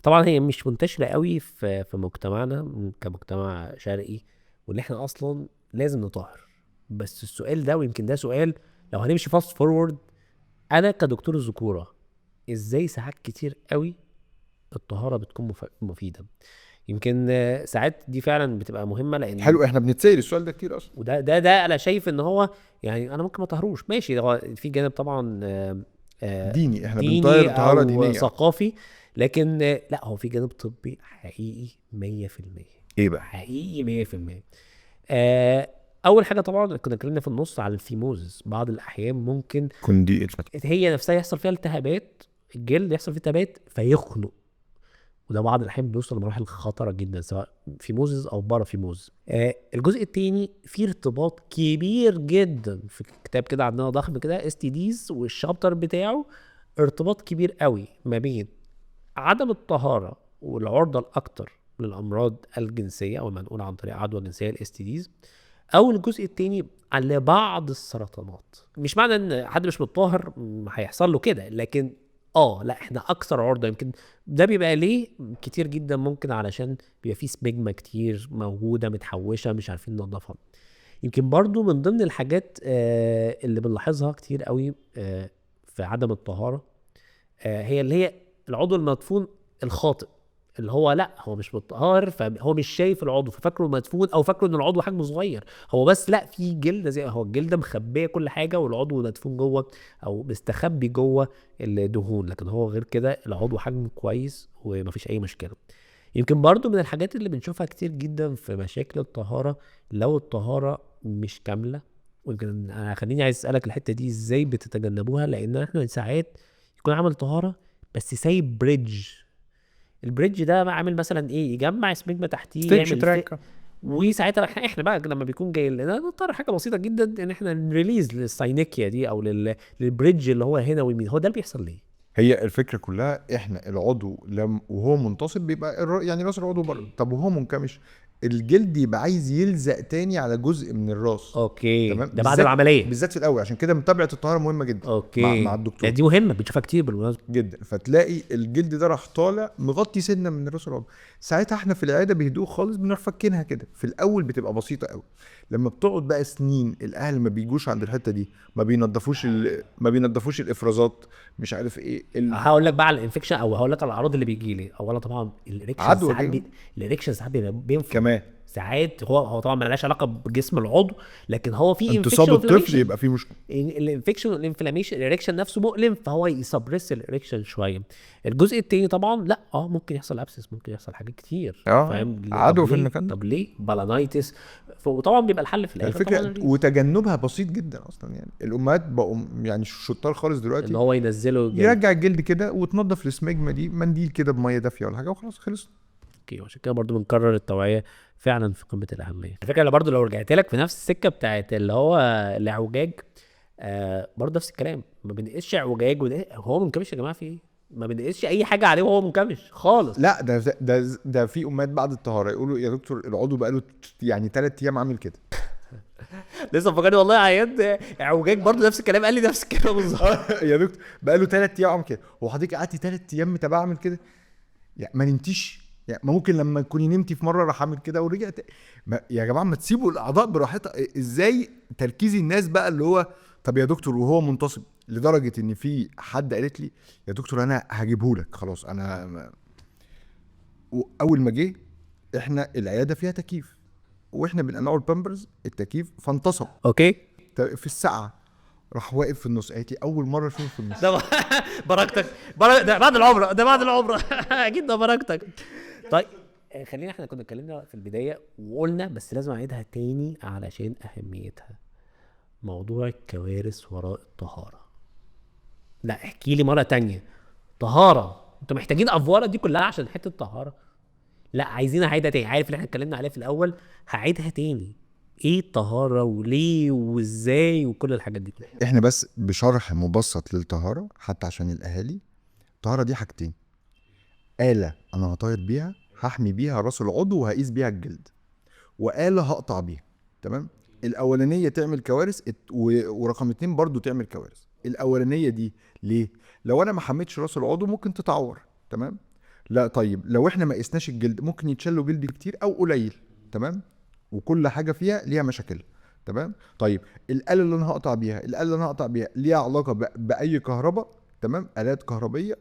طبعا هي مش منتشره قوي في مجتمعنا كمجتمع شرقي، واللي احنا اصلا لازم نطهر. بس السؤال ده، ويمكن ده سؤال لو هنمشي فاست فورورد، انا كدكتور الذكوره ازاي ساعات كتير قوي الطهاره بتكون مفيده. يمكن ساعات دي فعلا بتبقى مهمه، لان حلو، احنا بنتسال السؤال ده كتير اصلا. وده انا شايف ان هو يعني انا ممكن ما اطهروش، ماشي، هو في جانب طبعا ديني، احنا ديني بنطير طهاره او دينيه. ثقافي، لكن لا، هو في جانب طبي حقيقي 100%. ايه بقى؟ حقيقي 100%. اول حاجه طبعا كنا اتكلمنا في النص على الفيموزس، بعض الاحيان ممكن كوندي هي نفسها يحصل فيها التهابات، الجلد يحصل فيه التهابات فيخنق، وده بعض الاحيان بيوصل لمراحل خطره جدا، سواء فيموزز او بارافيموز. الجزء الثاني في ارتباط كبير جدا في كتاب كده عندنا ضخم كده اس تي ديز، والشابتر بتاعه ارتباط كبير قوي ما بين عدم الطهاره والعرضه الاكتر للامراض الجنسيه او المنقوله عن طريق عدوى جنسيه الاس تي ديز، او الجزء الثاني على بعض السرطانات. مش معنى ان حد مش متطهر هيحصل له كده، لكن لا احنا اكثر عرضه. يمكن ده بيبقى ليه كتير جدا، ممكن علشان بيبقى فيه سبيجما كتير موجوده متحوشه مش عارفين ننضفها. يمكن برضو من ضمن الحاجات اللي بنلاحظها كتير قوي في عدم الطهاره، هي اللي هي العضو المدفون الخاطئ، اللي هو لا هو مش متطهر، فهو مش شايف العضو ففاكره مدفون، او فاكره ان العضو حجمه صغير، هو بس لا في جلده، زي هو الجلده مخبيه كل حاجه والعضو مدفون جوه او مستخبي جوه الدهون، لكن هو غير كده العضو حجمه كويس ومفيش اي مشكله. يمكن برضو من الحاجات اللي بنشوفها كتير جدا في مشاكل الطهاره، لو الطهاره مش كامله، ويمكن انا خليني عايز اسالك الحته دي ازاي بتتجنبوها، لان احنا ساعات يكون عامل طهاره بس سايب بريدج، البريدج ده بقى عامل مثلا ايه، يجمع سبيجما تحتيه ستيتش يعمل تراك. وساعتها احنا بقى لما بيكون جاي لنا نضطر حاجه بسيطه جدا ان احنا نريليز للساينيكيا دي او للبريدج اللي هو هنا ويمين. هو ده اللي بيحصل ليه؟ هي الفكره كلها احنا العضو وهو منتصب بيبقى يعني راس العضو بره، طب وهو منكمش الجلد يبقى عايز يلزق تاني على جزء من الراس. اوكي تمام، ده بعد العمليه. بالذات في الاول، عشان كده متابعه الطهاره مهمه جدا مع اوكي الدكتور دي مهمه بنشوفها كتير بالمناسبه. جدا. فتلاقي الجلد ده راح طالع مغطي سنه من راس العضو، ساعتها احنا في العياده بهدوء خالص بنروح فكينها كده. في الاول بتبقى بسيطه قوي، لما بتقعد بقى سنين الاهل ما بيجوش عند الحته دي، ما بينضفوش الافرازات، مش عارف ايه هقول لك بقى على الانفكشن، او هقول لك على الاعراض اللي بيجي لي. اولا طبعا الاريكشن عدوى ساعات كده. الاريكشن ساعات بينفع كمان ساعات، هو طبعا مالهاش علاقه بجسم العضو، لكن هو في انتصاب انفكشن الطفل يبقى فيه مشكله. الانفكشن والانفلاميشن، الاريكشن نفسه مؤلم فهو يسبرس الاريكشن شويه. الجزء التاني طبعا لا ممكن يحصل ابسس، ممكن يحصل حاجات كتير فاهم. عدوى طب في ليه؟ المكان ده. طب ليه بالانايتس؟ وطبعا بيبقى الحل في الاخر طبعا الفكره وتجنبها بسيط جدا اصلا، يعني الامهات بقوا يعني شطار خالص ان دلوقتي، هو ينزله الجلد. يرجع الجلد كده وتنضف السمجمه دي منديل كده بميه دافيه ولا حاجه وخلاص خلص. اوكي، وعشان كده برضو بنكرر التوعيه فعلا في قمه الاهميه. الفكره اللي برضو لو رجعت لك في نفس السكه بتاعت اللي هو الاعوجاج، برضو نفس الكلام، ما بنقيسش اعوجاج هو منكمش يا جماعه، في ايه؟ ما بنقيسش اي حاجه عليه وهو منكمش خالص. لا ده في امهات بعد الطهاره يقولوا يا دكتور العضو بقاله يعني 3 ايام عامل كده. لسه فكرني والله عيان اعوجاج برضو نفس الكلام، قال لي نفس الكلام بالظبط. يا دكتور بقاله 3 ايام عامل كده، هو حضرتك قعدتي 3 ايام متابعه عامل كده؟ يعني ما نمتيش؟ يعني ما ممكن لما تكوني نمتي في مره راح عامل كده ورجعت؟ يا جماعه ما تسيبوا الاعضاء براحتها. ازاي تركيز الناس بقى اللي هو طب يا دكتور وهو منتصب، لدرجه ان في حد قالت لي يا دكتور انا هجيبهولك خلاص انا. واول ما جه احنا العياده فيها تكييف واحنا بنقلعوا البامبرز التكييف فانتصب اوكي في السقعه، راح واقف في النص. قالت لي اول مره اشوفه في النص. ده بركتك ده بعد العمره، ده بعد العمره اكيد ده بركتك. طيب خلينا، احنا كنا اتكلمنا في البدايه وقلنا بس لازم اعيدها تاني علشان اهميتها، موضوع الكوارث وراء الطهاره. لا احكي لي مره تانية، طهاره انتوا محتاجين افواره دي كلها عشان حته طهاره؟ لا عايزين اعيدها تاني، عارف اللي احنا اتكلمنا عليه في الاول، هعيدها تاني. ايه الطهاره وليه وازاي وكل الحاجات دي كلها. احنا بس بشرح مبسط للطهاره حتى عشان الاهالي. الطهاره دي حاجتين: آلة انا هطير بيها هحمي بيها راس العضو وهقيس بيها الجلد، وآلة هقطع بيها. تمام، الاولانيه تعمل كوارث ورقم 2 برضو تعمل كوارث. الاولانيه دي ليه؟ لو انا ما حميتش راس العضو ممكن تتعور. تمام، لا طيب لو احنا ما قسناش الجلد ممكن يتشال له جلد كتير او قليل. تمام، وكل حاجه فيها ليها مشاكل. تمام، طيب الآلة اللي انا هقطع بيها ليها علاقه باي كهرباء. تمام، آلات كهربيه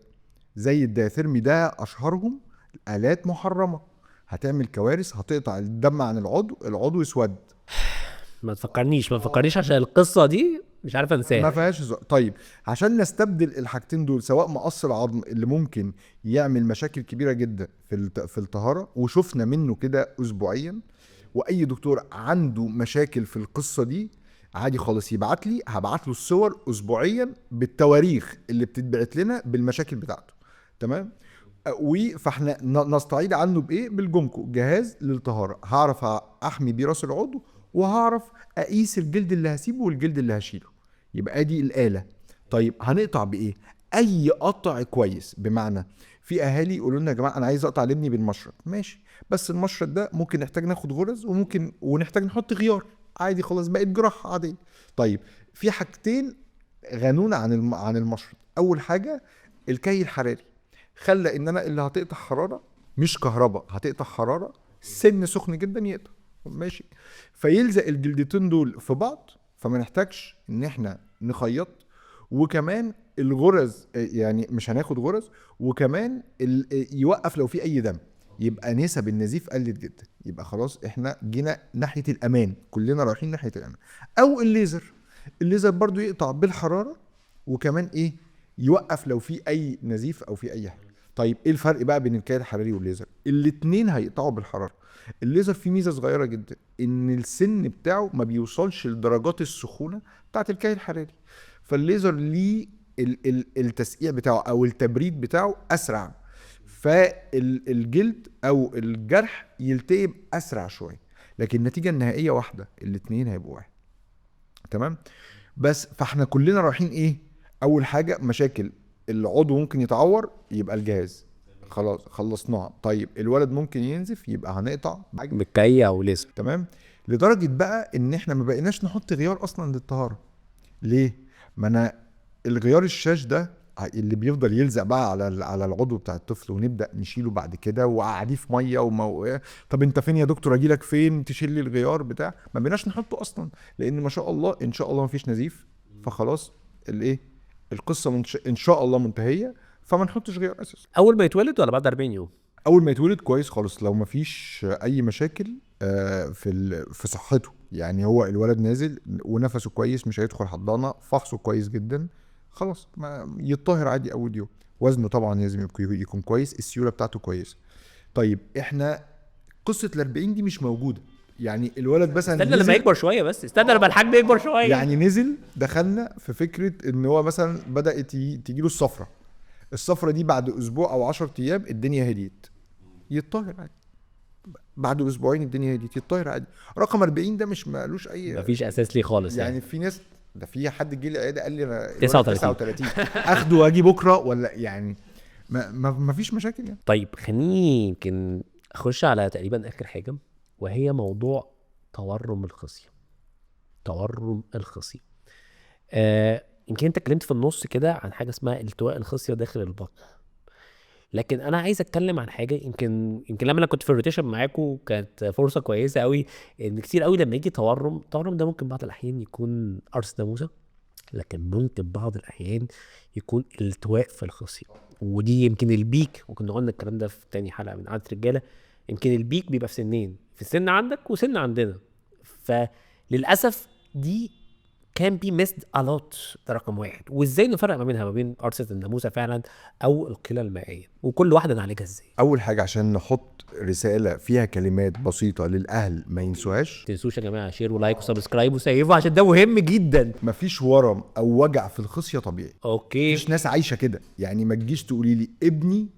زي الدايثيرمي ده اشهرهم، آلات محرمه هتعمل كوارث، هتقطع الدم عن العضو يسود. ما تفكرنيش عشان القصه دي مش عارف ما انساها. فيهاش طيب عشان نستبدل الحاجتين دول، سواء مقص العظم اللي ممكن يعمل مشاكل كبيره جدا في الطهاره وشفنا منه كده اسبوعيا، واي دكتور عنده مشاكل في القصه دي عادي خالص يبعت لي، هبعت له الصور اسبوعيا بالتواريخ اللي بتتبعت لنا بالمشاكل بتاعته. تمام، فاحنا نستعيد عنه بايه؟ بالجمكو، جهاز للطهاره هعرف احمي بيه راس العضو وهعرف اقيس الجلد اللي هسيبه والجلد اللي هشيله. يبقى دي الآلة. طيب هنقطع بايه؟ اي قطع كويس، بمعنى في اهالي يقولوا لنا يا جماعه انا عايز اقطع لابني بالمشرط، ماشي، بس المشرط ده ممكن نحتاج ناخد غرز ونحتاج نحط غيار عادي خلاص بقت جراحه عاديه. طيب في حاجتين غنونا عن المشرط. اول حاجه الكي الحراري، خلى ان انا اللي هتقطع حراره مش كهرباء، هتقطع حراره سن سخن جدا يقطع، ماشي، فيلزق الجلدتين دول في بعض فما نحتاجش ان احنا نخيط. وكمان الغرز يعني مش هناخد غرز، وكمان يوقف لو في اي دم. يبقى نسب النزيف قلت جدا، يبقى خلاص احنا جينا ناحيه الامان، كلنا رايحين ناحيه الامان. او الليزر برضو يقطع بالحراره، وكمان ايه يوقف لو في اي نزيف او في اي حاجه. طيب ايه الفرق بقى بين الكائن الحراري والليزر؟ الاتنين هيقطعوا بالحراره. الليزر فيه ميزه صغيره جدا، ان السن بتاعه ما بيوصلش لدرجات السخونه بتاعت الكائن الحراري، فالليزر ليه التسقيع بتاعه او التبريد بتاعه اسرع، فالجلد او الجرح يلتئم اسرع شويه، لكن النتيجه النهائيه واحده، الاتنين هيبقوا واحد. تمام. بس فاحنا كلنا رايحين ايه؟ اول حاجه مشاكل العضو ممكن يتعور، يبقى الجهاز خلاص خلصناه. طيب الولد ممكن ينزف، يبقى هنقطع بالكاية او ليزر. تمام. لدرجه بقى ان احنا ما بقيناش نحط غيار اصلا للطهاره. ليه؟ ما انا الغيار الشاش ده اللي بيفضل يلزق بقى على العضو بتاع الطفل، ونبدا نشيله بعد كده وقعديه في ميه طب انت فين يا دكتور؟ اجي لك فين تشيل لي الغيار بتاع؟ ما بقيناش نحطه اصلا، لان ما شاء الله ان شاء الله ما فيش نزيف، فخلاص الايه القصه ان شاء الله منتهيه، فما نحطش غيار اساسا. اول ما يتولد ولا بعد 40 يوم؟ اول ما يتولد كويس خالص، لو ما فيش اي مشاكل في صحته، يعني هو الولد نازل ونفسه كويس، مش هيدخل حضانه، فحصه كويس جدا، خلاص ما يتطهر عادي اول يوم. وزنه طبعا لازم يكون كويس، السيوله بتاعته كويسه. طيب احنا قصه ال40 دي مش موجوده، يعني الولد مثلا استنى لما يكبر شويه، بس استنى لما الحجم يكبر شويه. يعني نزل، دخلنا في فكره ان هو مثلا بدات تجيله الصفرة دي بعد اسبوع او 10 ايام الدنيا هديت، يتطهر عادي. بعد اسبوعين الدنيا هديت، يتطهر عادي. رقم 40 ده مش مالوش اي، مفيش اساس ليه خالص يعني في ناس، ده في حد جه لي العياده قال لي انا 39 اخده واجي بكره ولا يعني ما فيش مشاكل يعني. طيب خليني يمكن اخش على تقريبا اخر حاجه، وهي موضوع تورم الخصيه. يمكن انت اتكلمت في النص كده عن حاجه اسمها التواء الخصيه داخل البطن، لكن انا عايز اتكلم عن حاجه يمكن لما انا كنت في الروتيشن معاكم كانت فرصه كويسه قوي، ان كتير قوي لما يجي التورم ده ممكن بعض الاحيان يكون قرص ناموسه، لكن ممكن بعض الاحيان يكون التواء في الخصيه. ودي يمكن البيك، وكنا قلنا الكلام ده في تاني حلقه من عاده رجاله، يمكن البيك بيبقى في سنين، في سن عندك وسن عندنا. فللاسف دي كان بي ميسد الوت، ده رقم واحد. وازاي نفرق ما بينها، ما بين قرصه الناموسه فعلا او القله المائيه، وكل واحده نعالجها ازاي؟ اول حاجه عشان نحط رساله فيها كلمات بسيطه للاهل ما ينسوهاش، تنسوش يا جماعه شير ولايك وسبسكرايب وسيفوا، عشان ده مهم جدا. مفيش ورم او وجع في الخصيه طبيعي. اوكي، مفيش ناس عايشه كده، يعني ما تجيش تقولي لي ابني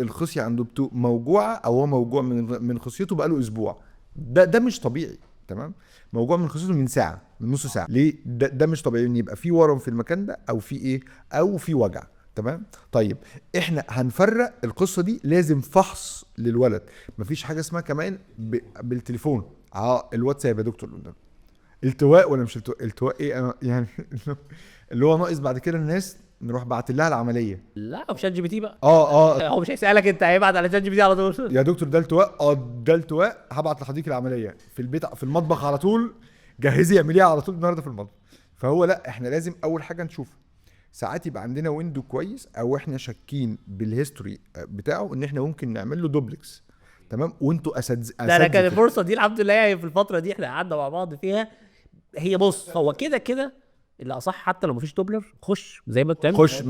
الخصيه عنده موجوعه، او هو موجوع من خصيته بقاله اسبوع، ده مش طبيعي. تمام. موجوع من خصيته من ساعه، من نص ساعه، ليه؟ ده مش طبيعي ان يبقى في ورم في المكان ده، او في ايه، او في وجع. تمام. طيب احنا هنفرق القصه دي، لازم فحص للولد. مفيش حاجه اسمها كمان بالتليفون الواتساب يا دكتور قدام التواء ولا مش التواء ايه أنا يعني اللي هو ناقص بعد كده الناس نروح بعت لها العمليه. لا او شات جي بي تي بقى. اه هو مش هيسالك انت، هيبعت على شات جي بي تي على طول. يا دكتور ده التواء، ده التواء، هبعت لحضرتك العمليه في البيت في المطبخ على طول، جهزي اعمليها على طول النهارده في المطبخ. فهو لا، احنا لازم اول حاجه نشوف، ساعات يبقى عندنا ويندو كويس، او احنا شاكين بالهيستوري بتاعه ان احنا ممكن نعمل له دوبلكس. تمام. وانتوا ده انا كان الفرصه دي الحمد لله، يعني في الفتره دي احنا قعدنا مع بعض فيها. هي بص، هو كده اللي اصح، حتى لو مفيش دوبلر خش زي ما بتعمل، خش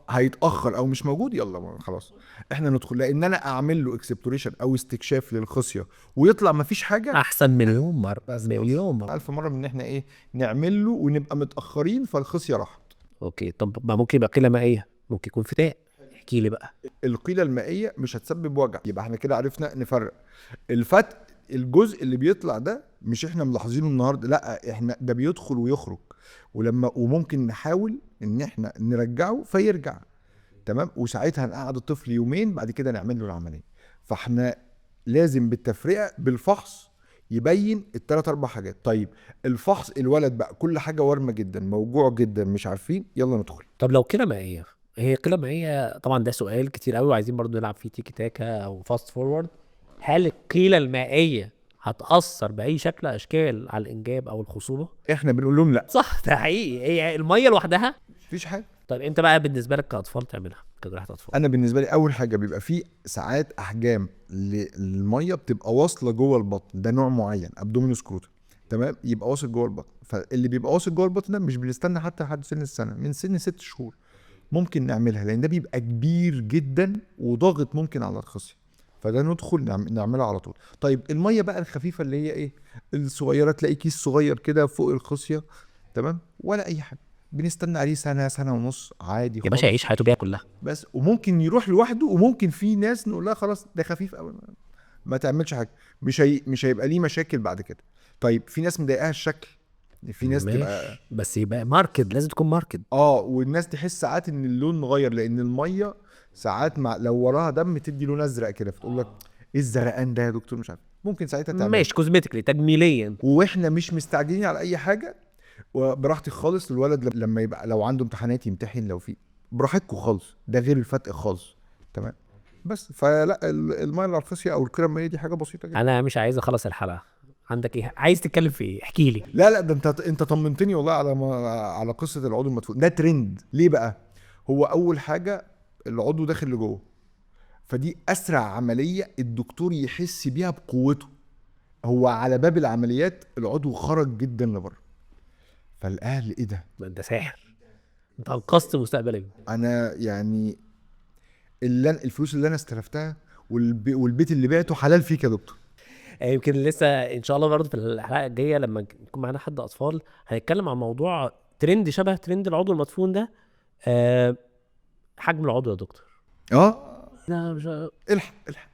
هيتاخر او مش موجود، يلا خلاص احنا ندخل، لان انا اعمل له اكسبلوريشن او استكشاف للخصيه ويطلع مفيش حاجه، احسن مليون مره، مليون مره، الف مره من ان احنا ايه نعمل له ونبقى متاخرين فالخصيه راحت. اوكي. طب ما ممكن يبقى قله مائيه، ممكن يكون فتاء، احكي لي بقى. القيله المائيه مش هتسبب وجع، يبقى احنا كده عرفنا نفرق. الفتق، الجزء اللي بيطلع ده مش احنا ملاحظينه النهارده، لا احنا ده بيدخل ويخرج، وممكن نحاول ان احنا نرجعه فيرجع. تمام. وساعتها نقعد الطفل يومين، بعد كده نعمل له العمليه. فاحنا لازم بالتفرقه بالفحص يبين الثلاث اربع حاجات. طيب الفحص الولد بقى كل حاجه ورمه جدا، موجوع جدا، مش عارفين، يلا ندخل. طب لو قله مائيه، هي قله مائيه طبعا ده سؤال كتير قوي، وعايزين برضو نلعب فيه تيكي تاكا او فاست فورورد. هل القيله المائيه هتاثر باي شكل اشكال على الانجاب او الخصوبه؟ احنا بنقول لهم لا، صح، ده حقيقي. هي الميه لوحدها مفيش حاجه. طيب انت بقى بالنسبه لك كاطفال تعملها كجراحه اطفال؟ انا بالنسبه لي اول حاجه بيبقى فيه ساعات احجام للميه بتبقى واصله جوه البطن، ده نوع معين ابدومينو سكروتم، تمام، يبقى واصل جوه البطن. فاللي بيبقى واصل جوه البطن ده مش بنستنى حتى لحد سن السنه، من سن 6 شهور ممكن نعملها، لان ده بيبقى كبير جدا وضاغط ممكن على الخصيه، فده ندخل نعملها على طول. طيب الميه بقى الخفيفه اللي هي ايه، الصغيره، تلاقي كيس صغير كده فوق الخصيه، تمام، ولا اي حاجه، بنستنى عليه سنه سنه ونص عادي يا باشا خالص يعيش حياته بيها كلها. بس. وممكن يروح لوحده، وممكن في ناس نقول لها خلاص ده خفيف قوي ما تعملش حاجه، مش هيبقى ليه مشاكل بعد كده. طيب في ناس مضايقاها الشكل، في ناس تبقى ماشي، بس يبقى ماركت، لازم تكون ماركت. والناس تحس ساعات ان اللون مغير، لان الميه ساعات لو وراها دم تدي لون ازرق كده، فتقول لك ايه الزرقان ده يا دكتور، مش عارف، ممكن ساعتها تعمل. ماشي، كوزمتيكلي تجميليا. واحنا مش مستعجلين على اي حاجه، وبراحتك خالص. الولد لما يبقى لو عنده امتحانات يمتحن، لو في براحتكم خالص، ده غير الفتق خالص، تمام. بس فلا الميه الارتفيسيا او الكرة المائيه دي حاجه بسيطه جدا. انا مش عايز اخلص الحلقه، عندك ايه عايز تتكلم في ايه؟ احكي لي. لا ده انت طمنتني والله على قصه العضو المدفون ده ترند ليه بقى. هو اول حاجه العضو داخل لجوه، فدي اسرع عمليه الدكتور يحس بيها بقوته. هو على باب العمليات العضو خرج جدا لبره، فالاهل ايه ده، ده انت ساحر، انت انقذت مستقبلي. انا يعني الفلوس اللي انا استلفتها والبيت اللي بعته حلال فيك يا دكتور. يمكن لسه ان شاء الله برضه في الحلقه الجايه لما يكون معانا حد اطفال هنتكلم عن موضوع ترند شبه ترند العضو المدفون ده. حجم العضو يا دكتور. لا مش الحق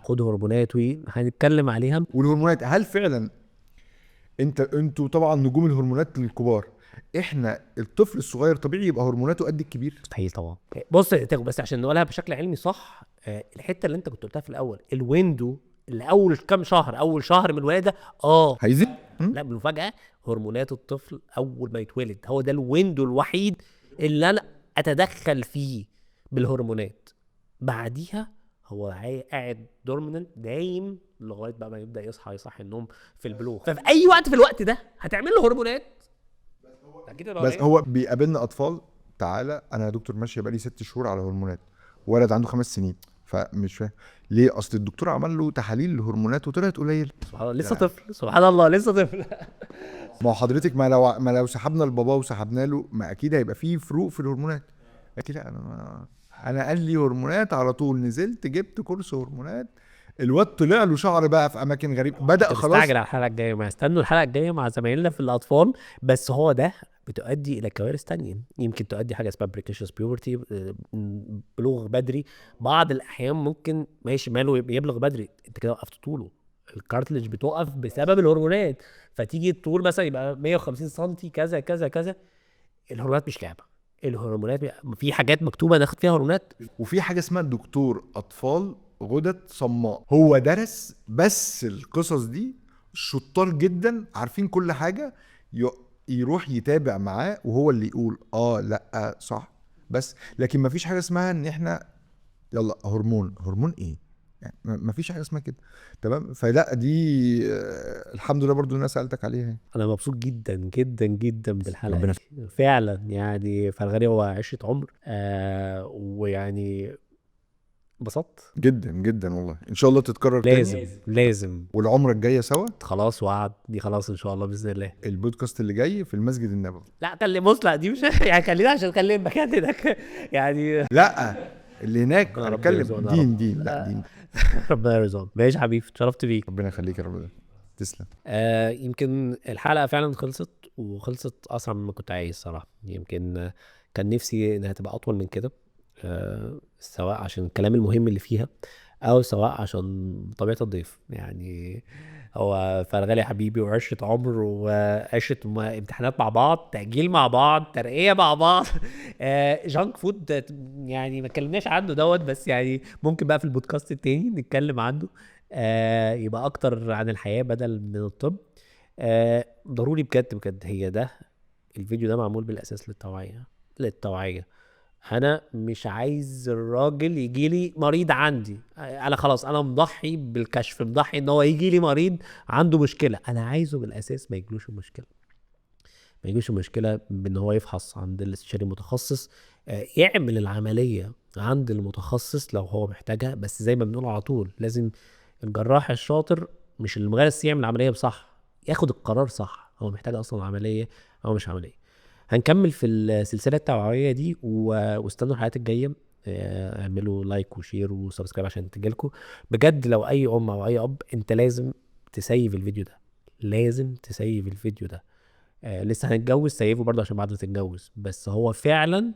خد هرمونات هنتكلم عليها. والهرمونات، هل فعلا انتوا طبعا نجوم الهرمونات للكبار، احنا الطفل الصغير طبيعي يبقى هرموناته قد الكبير؟ مستحيل طبعا. بص بس عشان نقولها بشكل علمي صح، الحته اللي انت كنت قلتها في الاول، الويندو اللي اول كام شهر، اول شهر من الولاده هيزيد. لا بالمفاجاه هرمونات الطفل اول ما يتولد هو ده الويندو الوحيد اللي انا اتدخل فيه بالهرمونات. بعديها هو قاعد دورمننت دايم لغايه بقى ما يبدا يصحى النوم في البلوغ. ففي اي وقت في الوقت ده هتعمل له هرمونات. بس هو بيقابلنا اطفال، تعالى انا يا دكتور ماشيه بقالي 6 شهور على هرمونات، ولد عنده 5 سنين، فمش فاهم ليه، اصل الدكتور عمل له تحاليل الهرمونات وطلعت قليل. سبحان الله لسه طفل، سبحان الله لسه طفل. ما هو حضرتك ما لو سحبنا البابا وسحبنا له، ما اكيد هيبقى فيه فروق في الهرمونات. قالت لي لا انا قال لي هرمونات على طول، نزلت جبت كورس هرمونات، الواد طلع له شعر بقى في اماكن غريبه، بدا خلاص. مستعجل على الحلقه الجايه، ما استنوا الحلقه الجايه مع زمايلنا في الاطفال. بس هو ده بتؤدي الى كوارث تانية، يمكن تؤدي حاجه اسمها بريكيشس بيوبرتي، بلوغ بدري. بعض الاحيان ممكن ماشي ماله يبلغ بدري، انت كده وقفت طوله، الكارتلج بتوقف بسبب الهرمونات. فتيجي الطول مثلا يبقى 150 سم كذا كذا كذا. الهرمونات مش لعبه، الهرمونات في حاجات مكتوبه ناخد فيها هرمونات. وفي حاجه اسمها دكتور اطفال غدد صماء، هو درس بس القصص دي، شطار جدا عارفين كل حاجه، يروح يتابع معاه وهو اللي يقول لا صح. بس لكن ما فيش حاجه اسمها ان احنا يلا هرمون ايه يعني، ما فيش حاجه اسمها كده، تمام. فلا دي الحمد لله برضو الناس سالتك عليها. انا مبسوط جدا جدا جدا بالحلقه دي فعلا، يعني فرغلي هو عشره عمر ويعني انبسطت جدا جدا والله، ان شاء الله تتكرر لازم تاني. لازم والعمره الجايه سوا خلاص، وعد دي خلاص ان شاء الله باذن الله. البودكاست اللي جاي في المسجد النبوي. لا بص، لا دي مش يعني خلينا عشان نخلي المكان هناك يعني. لا اللي هناك ربنا هنتكلم يرزقنا دين دين لا دين. ربنا يرزقنا. ماشي حبيبي، اتشرفت بيك. ربنا يخليك يا رب، تسلم. يمكن الحلقه فعلا خلصت اسرع مما كنت عايز صراحه. يمكن كان نفسي انها تبقى اطول من كده، سواء عشان الكلام المهم اللي فيها او سواء عشان طبيعه الضيف. يعني هو فرغلي يا حبيبي، وعشره عمر وعشره امتحانات مع بعض، تاجيل مع بعض، ترقيه مع بعض. جانك فود يعني ما اتكلمناش عنه دوت، بس يعني ممكن بقى في البودكاست التاني نتكلم عنه، يبقى اكتر عن الحياه بدل من الطب. ضروري بجد بجد، هي ده الفيديو ده معمول بالاساس للتوعيه. انا مش عايز الراجل يجي لي مريض عندي، انا خلاص انا مضحي بالكشف، مضحي ان هو يجي لي مريض عنده مشكله، انا عايزه بالاساس ما يجلوش المشكله. ما يجيش مشكله بان هو يفحص عند الاستشاري المتخصص. يعمل العمليه عند المتخصص لو هو محتاجها، بس زي ما بنقول على طول لازم الجراح الشاطر مش المغرس يعمل العمليه بصح، ياخد القرار صح، هو محتاج اصلا عمليه او مش عمليه. هنكمل في السلسله التوعويه دي واستنوا الحلقات الجايه. اعملوا لايك وشير وسبسكرايب عشان تجيلكوا. بجد لو اي ام او اي اب، انت لازم تسيف الفيديو ده، لازم تسيف الفيديو ده. لسه هنتجوز، سيفه برضه عشان بعد ما تتجوز، بس هو فعلا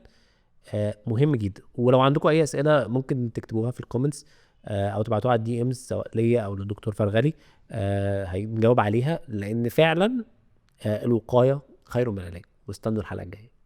مهم جدا. ولو عندكم اي اسئله ممكن تكتبوها في الكومنتس، او تبعتوها على الدي امز سواء ليا او للدكتور فرغلي، هنجاوب عليها، لان فعلا الوقايه خير من العلاج. واستنوا الحلقه الجايه.